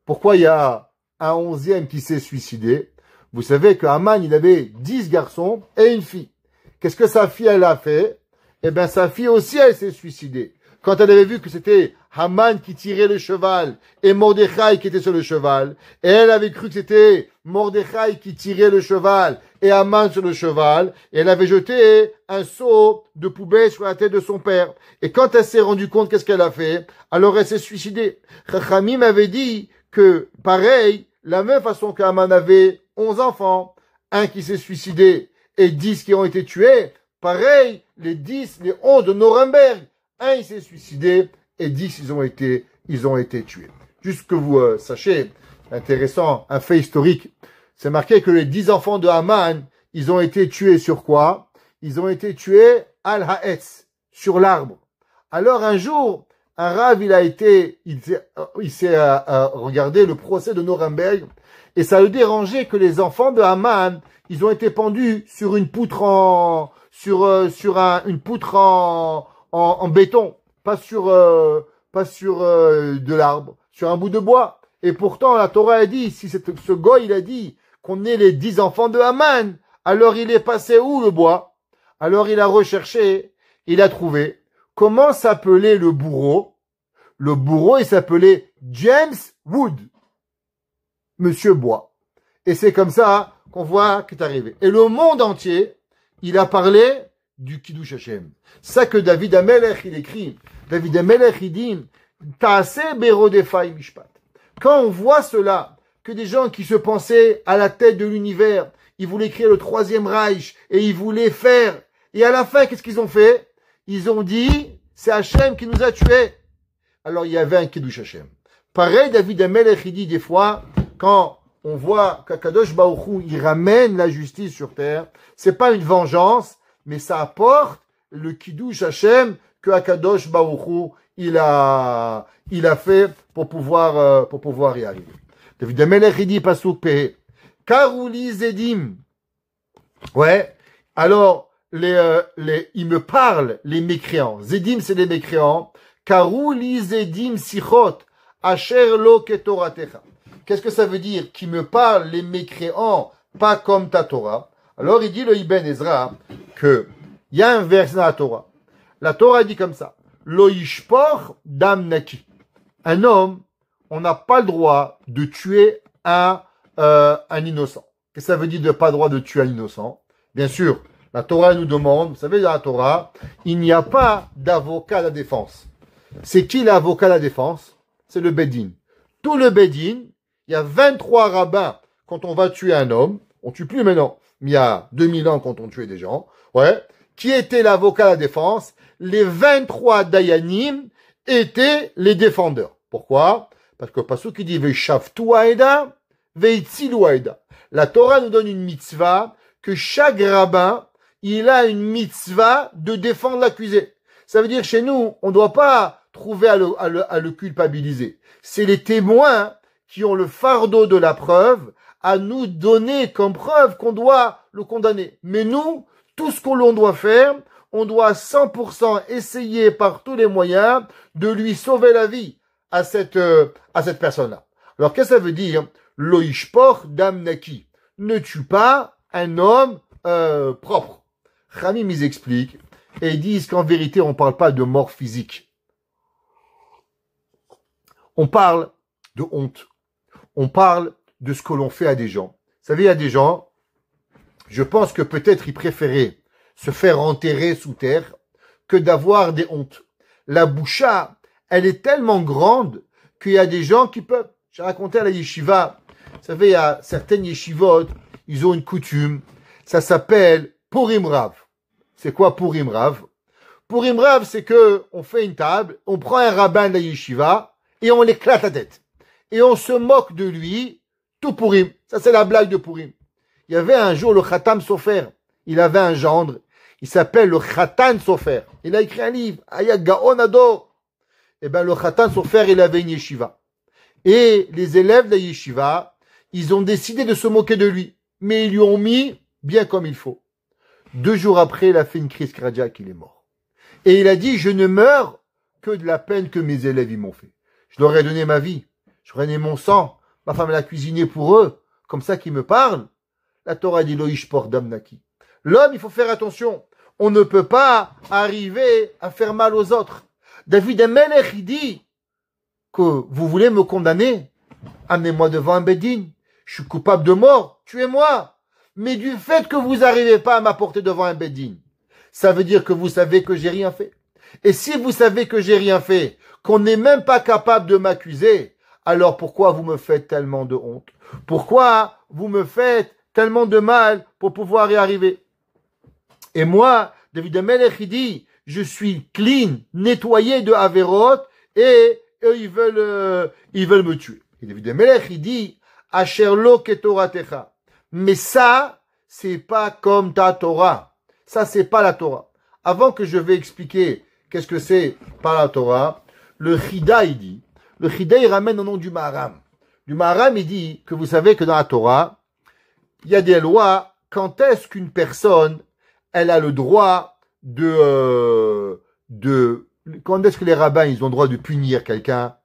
Pourquoi il y a un 11e qui s'est suicidé? Vous savez que Haman, il avait 10 garçons et une fille. Qu'est-ce que sa fille, elle a fait? Eh bien, sa fille aussi, elle s'est suicidée. Quand elle avait vu que c'était Haman qui tirait le cheval et Mordechai qui était sur le cheval, et elle avait cru que c'était Mordechai qui tirait le cheval et Haman sur le cheval, et elle avait jeté un seau de poubelle sur la tête de son père. Et quand elle s'est rendue compte, qu'est-ce qu'elle a fait? Alors elle s'est suicidée. Chachamim avait dit que, pareil, la même façon qu'Haman avait 11 enfants, un qui s'est suicidé et 10 qui ont été tués, pareil, les 11 de Nuremberg, un il s'est suicidé et 10 ils ont été tués. Juste que vous sachiez, intéressant, un fait historique, c'est marqué que les 10 enfants de Haman, ils ont été tués sur quoi? Ils ont été tués al-Ha'etz, sur l'arbre. Alors un jour, un Rav, il s'est regardé le procès de Nuremberg et ça le dérangeait que les enfants de Haman, ils ont été pendus sur une poutre une poutre en béton, pas sur de l'arbre, sur un bout de bois. Et pourtant, la Torah a dit, si ce goy, il a dit qu'on est les 10 enfants de Haman, alors il est passé où le bois? Alors il a recherché, il a trouvé. Comment s'appelait le bourreau? Le bourreau, il s'appelait James Wood. Monsieur Bois. Et c'est comme ça qu'on voit qu'est arrivé. Et le monde entier, il a parlé du Kiddush Hashem. Ça que David Amelech, il écrit. David Amelech, il dit, Ta'aseh berodefai mishpat. Quand on voit cela, que des gens qui se pensaient à la tête de l'univers, ils voulaient créer le troisième Reich, et ils voulaient faire, et à la fin, qu'est-ce qu'ils ont fait? Ils ont dit, c'est Hashem qui nous a tués. Alors il y avait un Kiddush Hashem. Pareil, David Amelech, il dit des fois, quand on voit qu'Akadosh Baruch Hu, il ramène la justice sur terre, c'est pas une vengeance, mais ça apporte le Kiddush Hashem que Akadosh Baruch Hu, il a fait pour pouvoir y arriver. David Amelech, il dit, Pasuk Pehe, Karouli Zedim. Ouais. Alors, il me parle, les mécréants. Zedim, c'est les mécréants. Karouli Zedim Sichot, Asher lo ketoratecha. Qu'est-ce que ça veut dire? Qui me parle, les mécréants, pas comme ta Torah. Alors, il dit le Ibn Ezra que il y a un verset dans la Torah. La Torah dit comme ça. Lo yishpor dam naki. Un homme, on n'a pas le droit de tuer un innocent. Qu'est-ce que ça veut dire de pas le droit de tuer un innocent? Bien sûr, la Torah nous demande, vous savez, dans la Torah, il n'y a pas d'avocat à la défense. C'est qui l'avocat à la défense? C'est le Bedin. Tout le Bedin, il y a 23 rabbins quand on va tuer un homme. On tue plus maintenant, mais il y a 2000 ans quand on tuait des gens. Ouais. Qui était l'avocat à la défense? Les 23 Dayanim étaient les défendeurs. Pourquoi? Parce que Pasuk qui dit Ve'shavtu haeda, ve'itzilu haeda. La Torah nous donne une mitzvah que chaque rabbin, il a une mitzvah de défendre l'accusé. Ça veut dire chez nous, on ne doit pas trouver à le culpabiliser. C'est les témoins qui ont le fardeau de la preuve à nous donner comme preuve qu'on doit le condamner. Mais nous, tout ce qu'on doit faire, on doit 100% essayer par tous les moyens de lui sauver la vie à cette personne-là. Alors, qu'est-ce que ça veut dire? Lo yishpor dam naki. Ne tue pas un homme propre. Khamim, ils expliquent et ils disent qu'en vérité, on ne parle pas de mort physique. On parle de honte. On parle de ce que l'on fait à des gens. Vous savez, il y a des gens, je pense que peut-être ils préféraient se faire enterrer sous terre que d'avoir des hontes. La boucha, elle est tellement grande qu'il y a des gens qui peuvent. J'ai raconté à la yeshiva, vous savez, il y a certaines yeshivot, ils ont une coutume, ça s'appelle Purim Rav. C'est quoi Purim Rav? Purim Rav, c'est que on fait une table, on prend un rabbin de la yeshiva et on l'éclate la tête. Et on se moque de lui, tout Purim. Ça, c'est la blague de Purim. Il y avait un jour le Khatam Sofer. Il avait un gendre. Il s'appelle le Khatan Sofer. Il a écrit un livre. Aya Gaon Ador. Eh ben, le Khatan Sofer, il avait une yeshiva. Et les élèves de la yeshiva, ils ont décidé de se moquer de lui. Mais ils lui ont mis bien comme il faut. 2 jours après, il a fait une crise cardiaque, il est mort. Et il a dit, je ne meurs que de la peine que mes élèves ils m'ont fait. Je leur ai donné ma vie. J'aurais donné mon sang. Ma femme l'a cuisiné pour eux. Comme ça qu'ils me parlent. La Torah dit, lo yishpor dam naki. L'homme, il faut faire attention. On ne peut pas arriver à faire mal aux autres. David Amelech, il dit que vous voulez me condamner. Amenez-moi devant un bedin. Je suis coupable de mort. Tuez-moi. Mais du fait que vous n'arrivez pas à m'apporter devant un bedin, ça veut dire que vous savez que j'ai rien fait. Et si vous savez que j'ai rien fait, qu'on n'est même pas capable de m'accuser, alors pourquoi vous me faites tellement de honte? Pourquoi vous me faites tellement de mal pour pouvoir y arriver? Et moi, David Amelech, il dit, je suis clean, nettoyé de Averot, et eux, ils veulent me tuer. Et David Amelech, il dit, Asher lo ketoratecha. Mais ça, c'est pas comme ta Torah. Ça, c'est pas la Torah. Avant que je vais expliquer qu'est-ce que c'est par la Torah, le Chida, il dit, le Chida, il ramène au nom du Maharam. Du Maharam, il dit que vous savez que dans la Torah, il y a des lois, quand est-ce qu'une personne, elle a le droit quand est-ce que les rabbins, ils ont le droit de punir quelqu'un?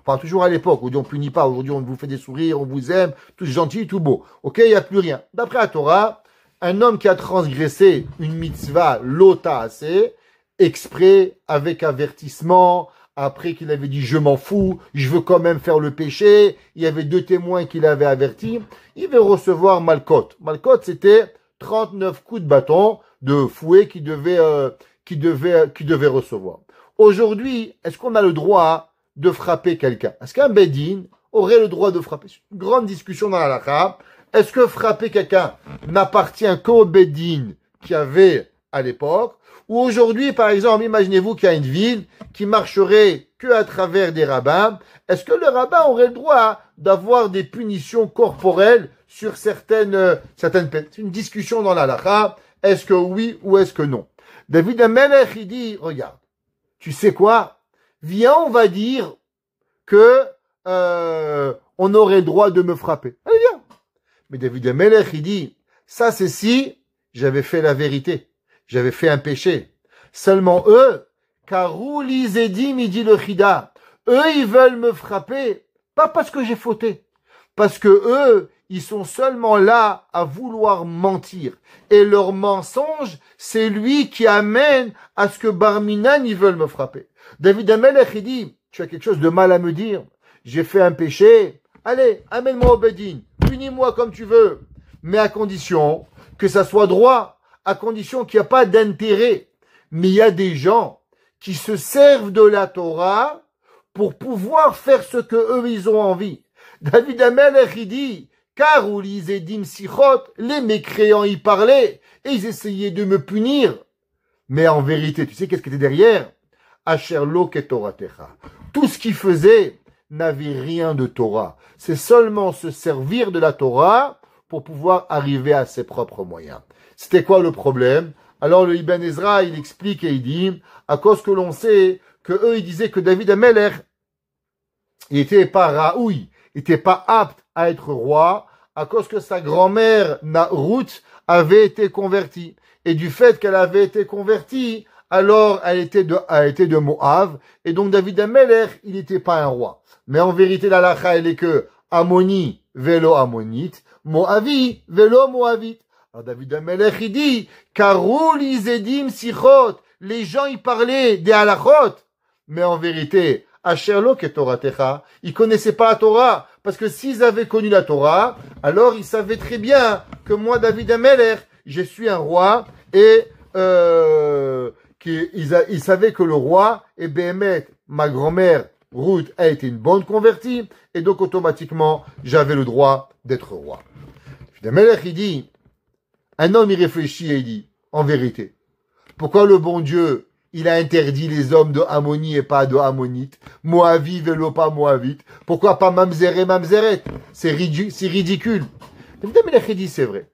Enfin, toujours à l'époque, aujourd'hui on ne punit pas, aujourd'hui on vous fait des sourires, on vous aime, tout gentil, tout beau. Ok, il n'y a plus rien. D'après la Torah, un homme qui a transgressé une mitzvah, lota assez, exprès, avec avertissement, après qu'il avait dit je m'en fous, je veux quand même faire le péché, il y avait 2 témoins qui l'avaient averti, il va recevoir Malkot. Malkot, c'était 39 coups de bâton, de fouet qu'il devait recevoir. Aujourd'hui, est-ce qu'on a le droit de frapper quelqu'un? Est-ce qu'un Bedin aurait le droit de frapper? C'est une grande discussion dans la halakha. Est-ce que frapper quelqu'un n'appartient qu'au Bedin qu'il y avait à l'époque? Ou aujourd'hui, par exemple, imaginez-vous qu'il y a une ville qui marcherait que à travers des rabbins. Est-ce que le rabbin aurait le droit d'avoir des punitions corporelles sur certaines peines? C'est une discussion dans la halakha. Est-ce que oui ou est-ce que non? David Amelech, il dit, regarde, tu sais quoi? Viens, on va dire que on aurait le droit de me frapper. Allez, viens. Mais David Amelech, il dit, ça c'est si j'avais fait la vérité. J'avais fait un péché. Seulement eux, Karou Lizedim, il dit le Chida, eux, ils veulent me frapper, pas parce que j'ai fauté, parce que eux, ils sont seulement là à vouloir mentir. Et leur mensonge, c'est lui qui amène à ce que Barminan, ils veulent me frapper. David Amelech, il dit, tu as quelque chose de mal à me dire, j'ai fait un péché, allez, amène-moi au Bedin, punis-moi comme tu veux, mais à condition que ça soit droit, à condition qu'il n'y a pas d'intérêt. Mais il y a des gens qui se servent de la Torah pour pouvoir faire ce que eux ils ont envie. David Amelech, il dit, car où Lizedim Sichot, les mécréants y parlaient, et ils essayaient de me punir. Mais en vérité, tu sais qu'est-ce qui était derrière? Asher lo ketoratecha. Tout ce qu'ils faisaient n'avait rien de Torah. C'est seulement se servir de la Torah pour pouvoir arriver à ses propres moyens. C'était quoi le problème? Alors le Ibn Ezra, il explique et il dit, à cause que l'on sait que eux, ils disaient que David Amelech, il était pas raoui, il était pas apte à être roi, à cause que sa grand-mère, Naout, avait été convertie. Et du fait qu'elle avait été convertie, alors elle était de Moab, et donc David Amelech, il n'était pas un roi. Mais en vérité, la halakha, elle est que Ammoni, vélo Ammonite, Moavi, vélo Moavite. Alors David Amelech, il dit, Karou Lizedim Sichot, les gens, ils parlaient des halachot, mais en vérité, Asher lo ketoratecha, ils connaissaient pas la Torah, parce que s'ils avaient connu la Torah, alors ils savaient très bien que moi, David Amelech, je suis un roi, et ils savaient que le roi, et Béhémet, ma grand-mère, Ruth, a été une bonne convertie, et donc automatiquement, j'avais le droit d'être roi. David Amelech, il dit, un homme, il réfléchit et il dit, en vérité, pourquoi le bon Dieu, il a interdit les hommes de Ammoni et pas de Ammonites, Moavi, vélo pas Moavite, pourquoi pas Mamzer et Mamzeret? C'est ridicule. David Amelech dit, c'est vrai.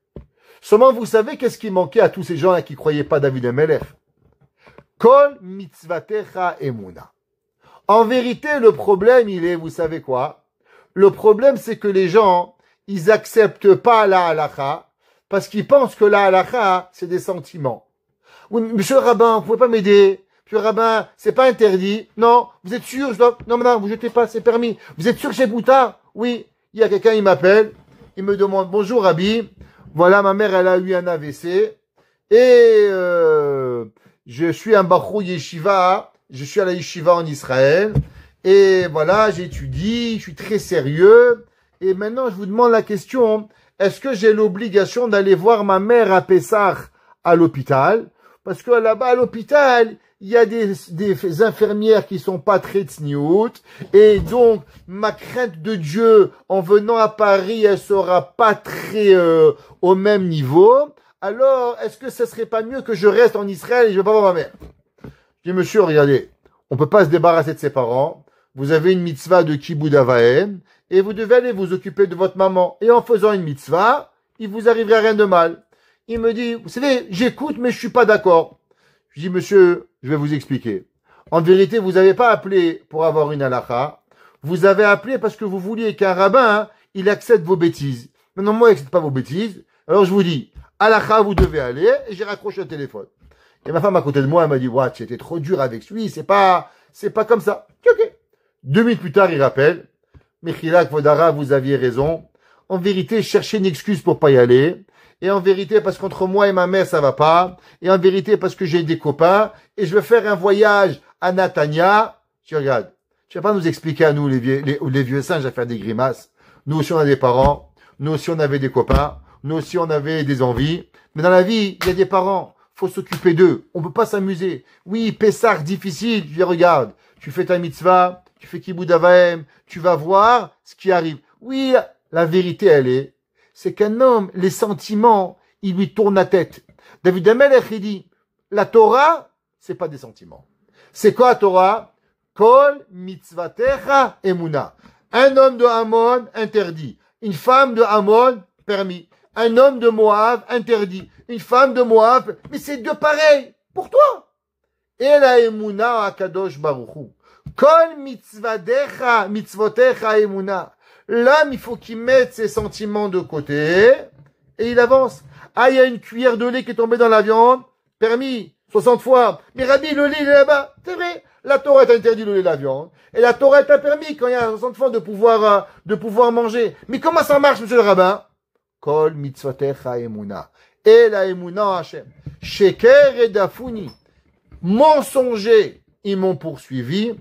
Seulement, vous savez qu'est-ce qui manquait à tous ces gens-là qui croyaient pas David Amelech? Kol mitzvatecha emuna. En vérité, le problème, il est, vous savez quoi? Le problème, c'est que les gens, ils acceptent pas la halakha, parce qu'ils pensent que la halakha, c'est des sentiments. Oui, monsieur le rabbin, vous pouvez pas m'aider. Monsieur le rabbin, c'est pas interdit. Non, vous êtes sûr? Non, vous jetez pas, c'est permis. Vous êtes sûr que j'ai Bouta? Oui. Il y a quelqu'un, il m'appelle. Il me demande, bonjour Rabbi. Voilà, ma mère, elle a eu un AVC. Et je suis un Bachou Yeshiva. Je suis à la Yeshiva en Israël. Et voilà, j'étudie, je suis très sérieux. Et maintenant, je vous demande la question, est-ce que j'ai l'obligation d'aller voir ma mère à Pessah à l'hôpital? Parce que là-bas, à l'hôpital, il y a des infirmières qui sont pas très tsniout. Et donc, ma crainte de Dieu, en venant à Paris, elle sera pas très au même niveau. Alors, est-ce que ce serait pas mieux que je reste en Israël et je vais pas voir ma mère? Je dis, monsieur, regardez, on peut pas se débarrasser de ses parents. Vous avez une mitzvah de Kibud Avahem. Et vous devez aller vous occuper de votre maman. Et en faisant une mitzvah, il vous arriverait rien de mal. Il me dit, vous savez, j'écoute, mais je suis pas d'accord. Je dis, monsieur, je vais vous expliquer. En vérité, vous n'avez pas appelé pour avoir une halakha. Vous avez appelé parce que vous vouliez qu'un rabbin, il accepte vos bêtises. Maintenant, moi, il n'accepte pas vos bêtises. Alors, je vous dis, halakha, vous devez aller. Et j'ai raccroché le téléphone. Et ma femme à côté de moi, elle m'a dit, ouais, tu étais trop dur avec lui. C'est pas comme ça. Ok. 2 minutes plus tard, il rappelle. Mechilak Vodara, vous aviez raison. En vérité, cherchez une excuse pour pas y aller. Et en vérité, parce qu'entre moi et ma mère, ça va pas. Et en vérité, parce que j'ai des copains. Et je veux faire un voyage à Natania. Je regarde. Tu vas pas nous expliquer à nous, les vieux singes, à faire des grimaces. Nous aussi, on a des parents. Nous aussi, on avait des copains. Nous aussi, on avait des envies. Mais dans la vie, il y a des parents. faut s'occuper d'eux. On peut pas s'amuser. Oui, Pessah, difficile. Je dis, regarde, tu fais ta mitzvah, tu fais Kibbout Avaim, tu vas voir ce qui arrive. Oui, la vérité, c'est qu'un homme, les sentiments, il lui tourne la tête. David Amelech, il dit, la Torah, c'est pas des sentiments. C'est quoi la Torah? Kol mitzvatecha emuna. Un homme de Ammon, interdit. Une femme de Ammon, permis. Un homme de Moab, interdit. Une femme de Moab, mais c'est deux pareils. Pour toi. Et la emuna akadosh baruchu. Kol mitzvotecha emuna. L'homme, il faut qu'il mette ses sentiments de côté et il avance. Ah, il y a une cuillère de lait qui est tombée dans la viande, permis, 60 fois. Mais Rabbi, le lait, il est là-bas. C'est vrai. La Torah t'interdit le lait de la viande. Et la Torah t'a permis, quand il y a 60 fois, de pouvoir manger. Mais comment ça marche, monsieur le rabbin? Kol mitzvotecha emuna. Et la emuna Hashem. Sheker et dafuni. Mensongers, ils m'ont poursuivi.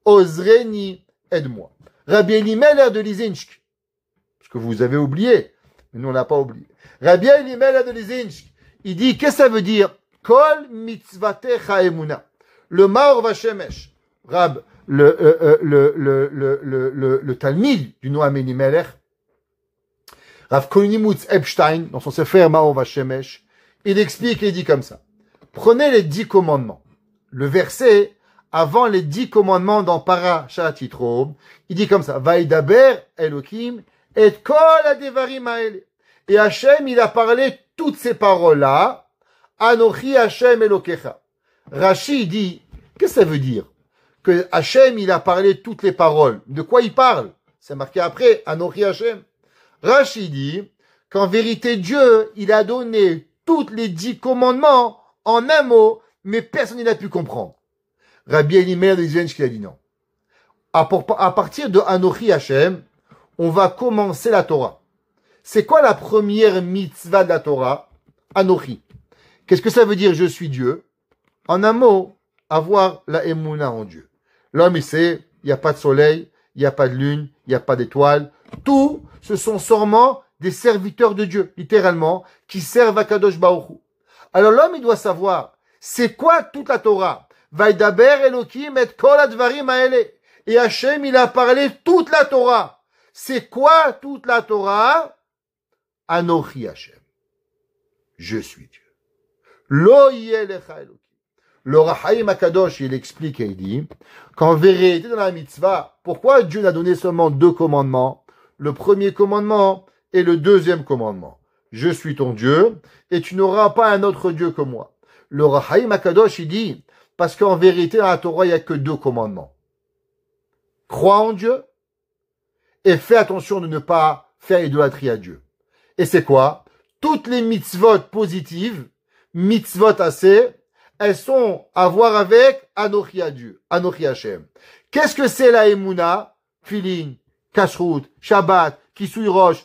Ozreni, aide-moi. Rabbi Elimelech de Lizinsk. Parce que vous avez oublié. Mais nous, on n'a pas oublié. Rabbi Elimelech de Lizinsk. Il dit, qu'est-ce que ça veut dire? Kol mitzvatecha emuna. Le Maor Vashemesh. Rab, le Talmid du Noam Elimelech. Rav Koinimutz Epstein, dans son sefer Maor Vashemesh, il explique et il dit comme ça. Prenez les 10 commandements. Le verset, avant les 10 commandements dans Parashat Yitro, il dit comme ça, Vaidaber Elohim et kol adevarim haele. Et Hachem, il a parlé toutes ces paroles-là, Anochi Hachem Elokecha. Rashi dit, qu'est-ce que ça veut dire? Que Hachem, il a parlé toutes les paroles. De quoi il parle? C'est marqué après, Anochi Hachem. Rashi dit, qu'en vérité, Dieu, il a donné toutes les 10 commandements en un mot, mais personne n'a pu comprendre. Rabbi Elimelech de Lizinsk qui a dit non. À partir de Anochi Hachem, on va commencer la Torah. C'est quoi la première mitzvah de la Torah? Anochi. Qu'est-ce que ça veut dire je suis Dieu? En un mot, avoir la émouna en Dieu. L'homme, il sait, il n'y a pas de soleil, il n'y a pas de lune, il n'y a pas d'étoiles. Tout, ce sont seulement des serviteurs de Dieu, littéralement, qui servent à Kadosh Baruch Hu. Alors l'homme, il doit savoir, c'est quoi toute la Torah? Vaidaber Elohim et kol advarim haele. Et Hachem, il a parlé toute la Torah. C'est quoi toute la Torah? Anochi Hachem. Je suis Dieu. Lo yelecha Elohim. Le Rahaim Akadosh, il explique et il dit qu'en vérité dans la mitzvah, pourquoi Dieu n'a donné seulement 2 commandements? Le premier commandement et le deuxième commandement. Je suis ton Dieu et tu n'auras pas un autre Dieu que moi. Le Rahaim Akadosh, il dit, parce qu'en vérité dans la Torah, il n'y a que 2 commandements. Crois en Dieu et fais attention de ne pas faire idolâtrie à Dieu. Et c'est quoi? Toutes les mitzvot positives, mitzvot assez, elles sont à voir avec Anochi à Dieu, Anochi Hashem. Qu'est-ce que c'est la Emouna? Tfilin, Kashrut, Shabbat, Kisui Rosh,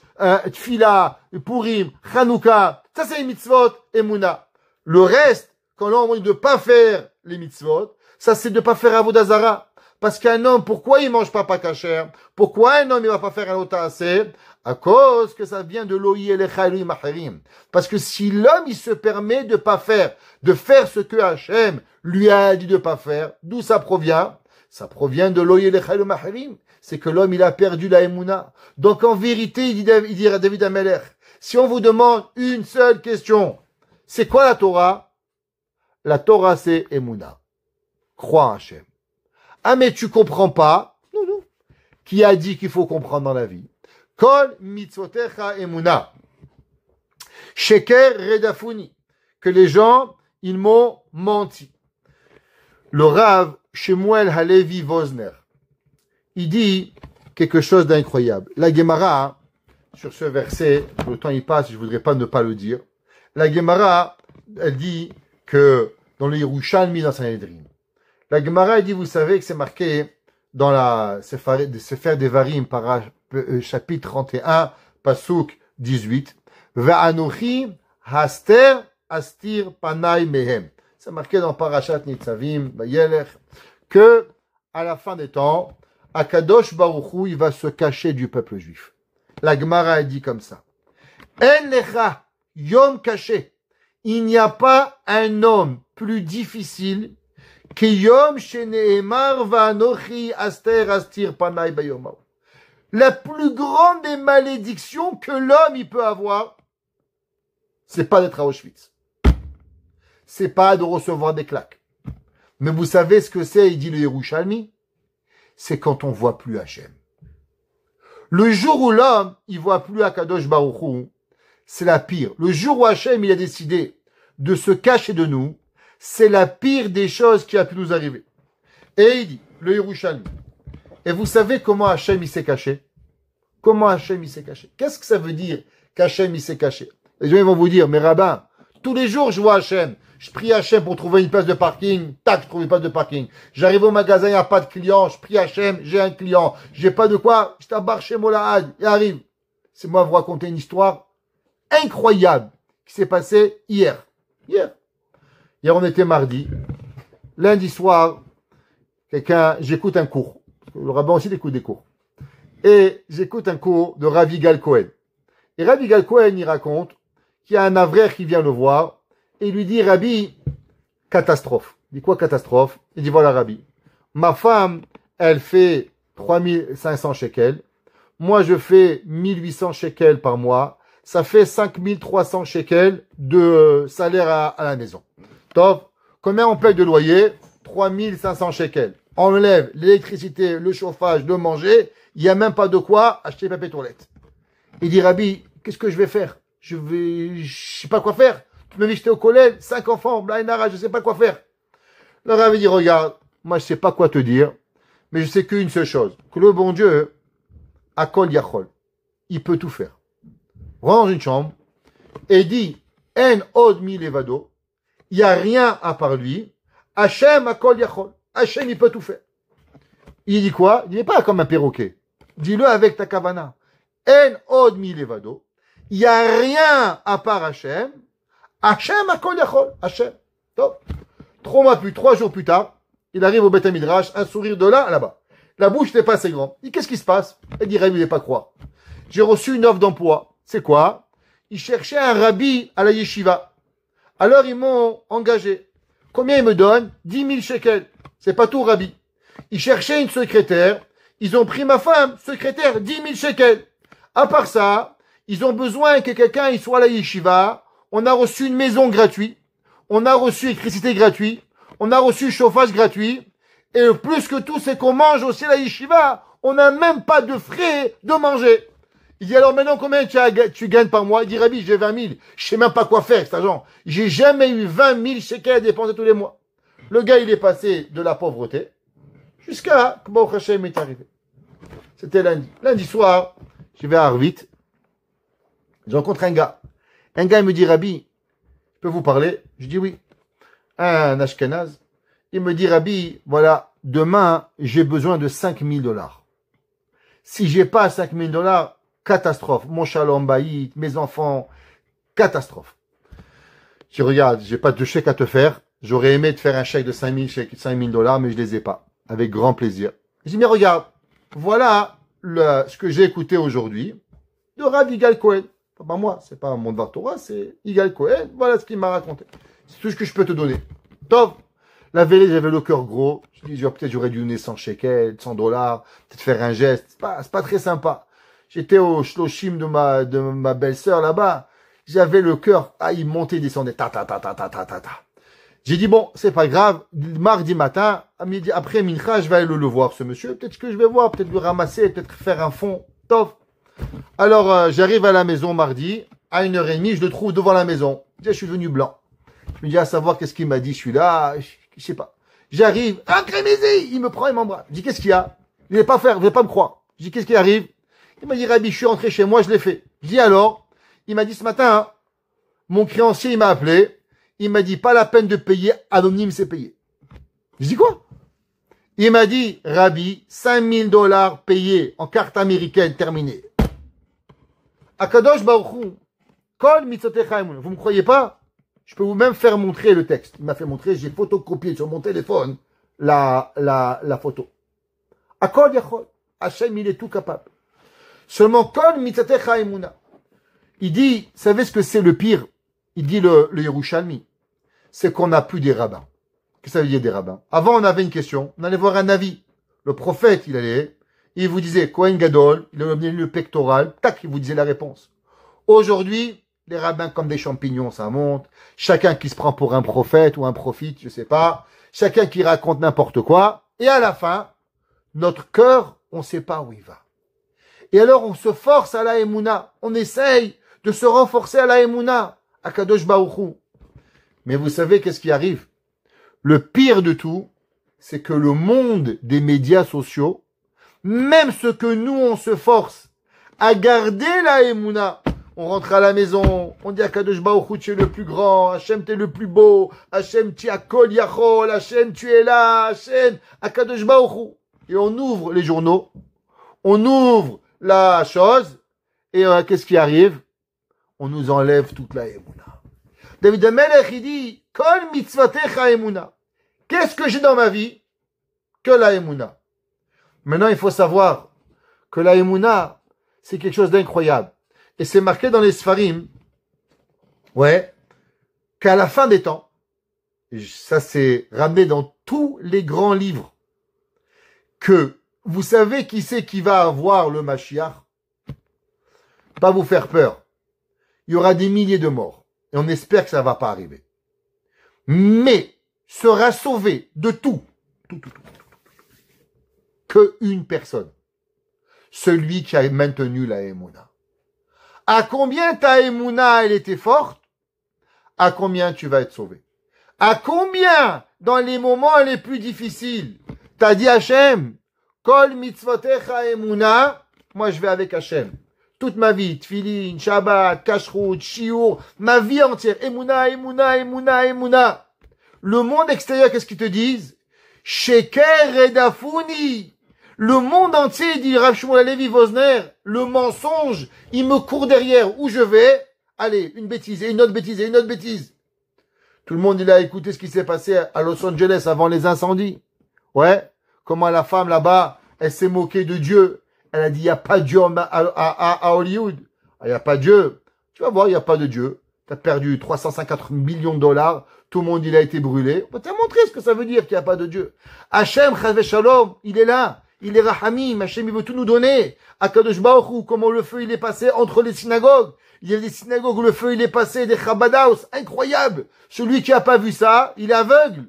Tfila, Purim, Chanukah. Ça c'est les mitzvot Emouna. Le reste, quand l'homme dit de pas faire les mitzvot, ça c'est de pas faire Avodah Zara. Parce qu'un homme, pourquoi il mange pas kasher? Pourquoi un homme il va pas faire un otasé? À cause que ça vient de l'oïe et l'echaïlim acherim. Parce que si l'homme il se permet de pas faire, de faire ce que Hachem lui a dit de pas faire, d'où ça provient? Ça provient de l'oïe et l'echaïlim acherim. C'est que l'homme il a perdu la émouna. Donc en vérité, il dit à David Amelech, si on vous demande une seule question, c'est quoi la Torah? La Torah c'est émouna. Crois en Hachem. Ah mais tu comprends pas? Non, non. Qui a dit qu'il faut comprendre dans la vie? Kol mitzvotecha emuna. Sheker redafuni. Que les gens, ils m'ont menti. Le Rav Shemuel Halevi Vosner, il dit quelque chose d'incroyable. La Gemara, sur ce verset, le temps il passe, je voudrais pas ne pas le dire. La Gemara, elle dit que dans le Yerushalmi dans Sanhedrin, la Gemara dit, vous savez que c'est marqué dans la Sefer Devarim, chapitre 31, Pasuk 18, Va'anochi haster astir panai mehem. C'est marqué dans Parashat Nitzavim, Vayelech, que à la fin des temps, Akadosh Baruch Hu, il va se cacher du peuple juif. La Gemara dit comme ça. En lecha yom caché. il n'y a pas un homme plus difficile que Yom Sheneemar Vanochi Aster Astir Panay Bayomao. La plus grande des malédictions que l'homme il peut avoir, c'est pas d'être à Auschwitz. C'est pas de recevoir des claques. Mais vous savez ce que c'est, il dit le Yerushalmi? C'est quand on voit plus Hachem. Le jour où l'homme, il voit plus Akadosh Baruch Hu, c'est la pire. Le jour où Hachem, il a décidé de se cacher de nous, c'est la pire des choses qui a pu nous arriver. Et il dit, le Yerushalmi. Et vous savez comment Hachem, il s'est caché? Comment Hachem, il s'est caché? Qu'est-ce que ça veut dire qu'Hachem, il s'est caché? Les gens, ils vont vous dire, mais rabbin, tous les jours, je vois Hachem. Je prie Hachem pour trouver une place de parking. Tac, je trouve une place de parking. J'arrive au magasin, il n'y a pas de client. Je prie Hachem, j'ai un client. J'ai pas de quoi. Je t'abarre chez Molahad. Il arrive. C'est moi vous raconter une histoire incroyable qui s'est passée hier. Hier, on était mardi. Lundi soir, j'écoute un cours. Le rabbin aussi écoute des cours. Et j'écoute un cours de Rav Yigal Cohen. Et Rav Yigal Cohen, il raconte qu'il y a un avraire qui vient le voir. Et il lui dit, Rabbi, catastrophe. Il dit quoi catastrophe? Il dit, voilà Rabbi, ma femme, elle fait 3500 shekels. Moi, je fais 1800 shekels par mois. Ça fait 5300 shekels de salaire à la maison. Top. Combien on paye de loyer? 3500 shekels. On enlève l'électricité, le chauffage, le manger. Il n'y a même pas de quoi acheter papier toilette. Il dit, Rabbi, qu'est-ce que je vais faire? Je sais pas quoi faire. Tu m'as vu, j'étais au collège, 5 enfants, Blainara, je sais pas quoi faire. Le Rav dit, regarde, moi je sais pas quoi te dire, mais je sais qu'une seule chose, que le bon Dieu, Akol Yachol, il peut tout faire. Rentre dans une chambre, et dit, En od mi levado, il n'y a rien à part lui, Hachem Akol Yachol, Hachem il peut tout faire. Il dit quoi? Il n'est pas comme un perroquet. Dis-le avec ta kavana. En od mi levado, il n'y a rien à part Hachem, Hachem Akol Yachol, Hachem. Top. 3 jours plus tard, il arrive au Beth Midrash, un sourire de là à là-bas. La bouche n'est pas assez grande. Il dit, qu'est-ce qui se passe? Il dit, Rabbi, il n'est pas croire. J'ai reçu une offre d'emploi. C'est quoi? Ils cherchaient un rabbi à la yeshiva. Alors, ils m'ont engagé. Combien ils me donnent? 10 000 shekels. C'est pas tout, rabbi. Ils cherchaient une secrétaire. Ils ont pris ma femme, secrétaire, 10 000 shekels. À part ça, ils ont besoin que quelqu'un il soit à la yeshiva. On a reçu une maison gratuite. On a reçu électricité gratuite. On a reçu chauffage gratuit. Et le plus que tout, c'est qu'on mange aussi à la yeshiva. On n'a même pas de frais de manger. Il dit alors maintenant combien tu gagnes par mois? Il dit Rabbi, j'ai 20 000. Je sais même pas quoi faire avec cet argent. J'ai jamais eu 20 000 shekels à dépenser tous les mois. Le gars, il est passé de la pauvreté jusqu'à Baruch Hashem est arrivé. C'était lundi. Lundi soir, je vais à Arvit. Je rencontre un gars. Un gars, il me dit, Rabbi, je peux vous parler? Je dis oui. Un Ashkenaz. Il me dit, Rabbi, voilà, demain, j'ai besoin de 5 000 $. Si j'ai pas 5 000 $, catastrophe. Mon shalom baït, mes enfants, catastrophe. Je dis, regarde, j'ai pas de chèque à te faire. J'aurais aimé te faire un chèque de 5 000 $, mais je les ai pas. Avec grand plaisir. Je dis, mais regarde, voilà ce que j'ai écouté aujourd'hui de Rav Yigal Cohen. Pas moi, c'est pas mon Dvar Torah, c'est Yigal Cohen. Voilà ce qu'il m'a raconté. C'est tout ce que je peux te donner. Top. La veille, j'avais le cœur gros. Je dis, peut-être j'aurais dû donner 100 shekels, 100 $, peut-être faire un geste. C'est pas très sympa. J'étais au shloshim de ma belle-sœur là-bas. J'avais le cœur, il montait, descendait, ta. J'ai dit, bon, c'est pas grave. Mardi matin, à midi, après Mincha, je vais aller le voir, ce monsieur. Peut-être que je vais voir, peut-être le ramasser, peut-être faire un fond. Top. Alors, j'arrive à la maison mardi, à 1h30, je le trouve devant la maison. Je suis venu blanc. Je me dis, à savoir qu'est-ce qu'il m'a dit, je suis là, je sais pas. J'arrive, il me prend, il m'embrasse. Je dis, qu'est-ce qu'il y a? Il ne veut pas me croire. Je dis, qu'est-ce qui arrive? Il m'a dit, Rabbi, je suis rentré chez moi, je l'ai fait. Je dis, alors? Il m'a dit, ce matin, mon créancier, il m'a appelé. Il m'a dit, pas la peine de payer, anonyme, c'est payé. Je dis, quoi? Il m'a dit, Rabbi, 5 000 $ payés en carte américaine, terminé. Akadosh Baruch Hu, Kol Mitzotecha Emunah. Vous me croyez pas? Je peux vous même faire montrer le texte. Il m'a fait montrer, j'ai photocopié sur mon téléphone la photo. Akol Yachol. Hachem, il est tout capable. Seulement, Kol Mitzotecha Emunah. Il dit, savez ce que c'est le pire? il dit le Yerushalmi, c'est qu'on n'a plus des rabbins. Qu'est-ce que ça veut dire des rabbins? Avant, on avait une question, on allait voir un avis. Le prophète, il vous disait, Kohen Gadol, il a donné le pectoral, tac, il vous disait la réponse. Aujourd'hui, les rabbins comme des champignons, ça monte. Chacun qui se prend pour un prophète ou un prophète, je sais pas. Chacun qui raconte n'importe quoi. Et à la fin, notre cœur, on ne sait pas où il va. Et alors, on se force à la Emouna. On essaye de se renforcer à la Emouna, à Kadosh Baruch Hu. Mais vous savez qu'est-ce qui arrive? Le pire de tout, c'est que le monde des médias sociaux, même ce que nous, on se force à garder la Emouna, on rentre à la maison, on dit à Kadosh Baruch Hu, tu es le plus grand, Hachem, tu es le plus beau, Hachem, tu es Kol Yachol, Hachem, tu es là, Hachem, à Kadosh Baruch Hu. Et on ouvre les journaux, on ouvre la chose, et qu'est-ce qui arrive? On nous enlève toute la Emouna. David Amelech, il dit, Kol mitzvatecha Emouna. Qu'est-ce que j'ai dans ma vie? Que la Emouna. Maintenant, il faut savoir que la Emouna, c'est quelque chose d'incroyable. Et c'est marqué dans les Sfarim, qu'à la fin des temps, ça c'est ramené dans tous les grands livres, que vous savez qui c'est qui va avoir le Mashiach? Pas vous faire peur. Il y aura des milliers de morts. Et on espère que ça ne va pas arriver. Mais sera sauvé de tout. Que une personne. Celui qui a maintenu la Emouna. À combien ta Emouna, elle était forte? À combien tu vas être sauvé? À combien, dans les moments les plus difficiles, t'as dit Hachem, Kol mitzvotecha Emouna, moi je vais avec Hachem. Toute ma vie, Tfilin, Shabbat, Kashrut, Shiur, ma vie entière, Emouna, Emouna, Emouna, Emouna. Le monde extérieur, qu'est-ce qu'ils te disent? Sheker Edafuni. Le monde entier, dit Rav Shmuel Levi Vosner, le mensonge, il me court derrière. Où je vais? Allez, une bêtise, et une autre bêtise, et une autre bêtise. Tout le monde, il a écouté ce qui s'est passé à Los Angeles avant les incendies. Comment la femme là-bas, elle s'est moquée de Dieu. Elle a dit, il n'y a pas de Dieu à Hollywood. Il n'y a pas de Dieu. Tu vas voir, il n'y a pas de Dieu. Tu as perdu 350 millions de dollars. Tout le monde, il a été brûlé. On va te montrer ce que ça veut dire qu'il n'y a pas de Dieu. Hachem, Chazve Shalom, il est là. Il est Rahamim, Hachem, il veut tout nous donner. Akadosh Baruch Hu, comment le feu, il est passé entre les synagogues. Il y a des synagogues où le feu, il est passé, des Chabadaos. Incroyable. Celui qui n'a pas vu ça, il est aveugle.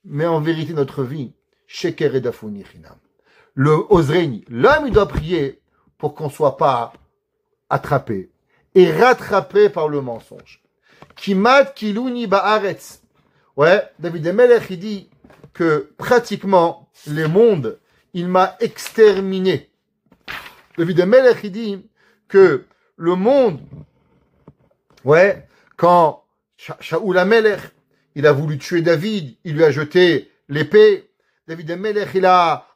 Mais en vérité, notre vie, Sheker Edafuni Chinam. Le Ozreini, l'homme, il doit prier pour qu'on ne soit pas attrapé et rattrapé par le mensonge. Kimat Kiluni Ba'aretz. David Amelech, il dit que pratiquement les mondes, il m'a exterminé. David Amelech, il dit que le monde, quand Shaoul Amelech, il a voulu tuer David, il lui a jeté l'épée. David Amelech,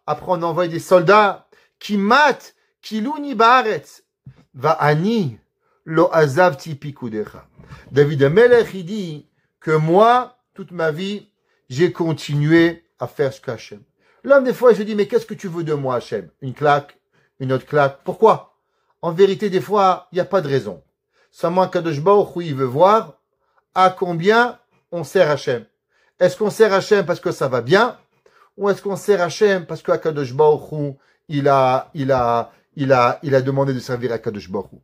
après on a envoyé des soldats qui matent, qui l'uni baaretz, va ani lo azavti pikudecha. David Amelech, il dit que moi, toute ma vie, j'ai continué à faire ce qu'Hachem. L'homme, des fois, je dis, mais qu'est-ce que tu veux de moi, Hachem? Une claque, une autre claque. Pourquoi? En vérité, des fois, il n'y a pas de raison. Seulement, Kadosh Baruch Hu, il veut voir à combien on sert Hachem. Est-ce qu'on sert Hachem parce que ça va bien? Ou est-ce qu'on sert Hachem parce que Kadosh Baruch Hu, il a demandé de servir à Kadosh Baruch Hu.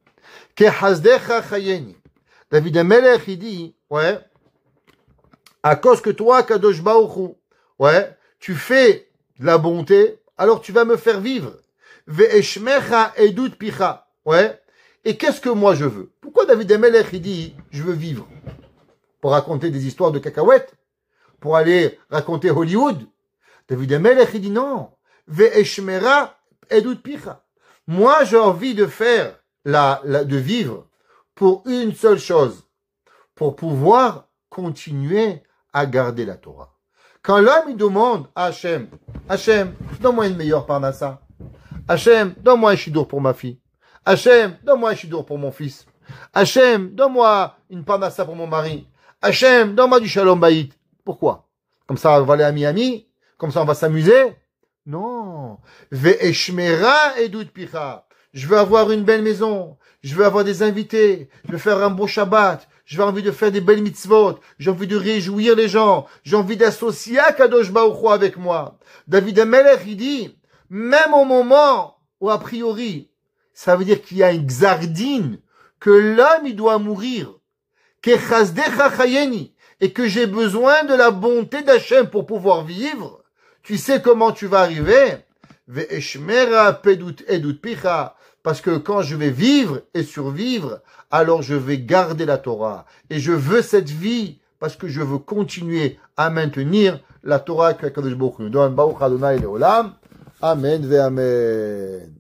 Ke hasdecha chayeni. David Amelech, il dit, à cause que toi, Kadosh Baruch Hu, tu fais de la bonté, alors tu vas me faire vivre. Ve'eshmecha edut picha. Et qu'est-ce que moi je veux? Pourquoi David Amelech, il dit, je veux vivre? Pour raconter des histoires de cacahuètes? Pour aller raconter Hollywood? David Amelech, il dit non. Ve'eshmera edut picha. Moi, j'ai envie de faire de vivre pour une seule chose. Pour pouvoir continuer à garder la Torah. Quand l'homme, il demande à Hachem, Hachem, donne-moi une meilleure parnassa. Hachem, donne-moi un chidour pour ma fille. Hachem, donne-moi un chidour pour mon fils. Hachem, donne-moi une parnassa pour mon mari. Hachem, donne-moi du shalom bayit. Pourquoi? Comme ça, on va aller à Miami? Comme ça, on va s'amuser? Non. Ve'eshmera edut picha. Je veux avoir une belle maison. Je veux avoir des invités. Je veux faire un beau Shabbat. j'ai envie de faire des belles mitzvot, j'ai envie de réjouir les gens, j'ai envie d'associer Kadosh Baruch Hu avec moi. David Amelech, il dit, même au moment où a priori, ça veut dire qu'il y a une xardine, que l'homme il doit mourir, et que j'ai besoin de la bonté d'Hachem pour pouvoir vivre, tu sais comment tu vas arriver? Parce que quand je vais vivre et survivre, alors je vais garder la Torah. Et je veux cette vie parce que je veux continuer à maintenir la Torah que Kadosh Baruch Hu nous donne. Baruch Adonai Leolam. Amen ve amen.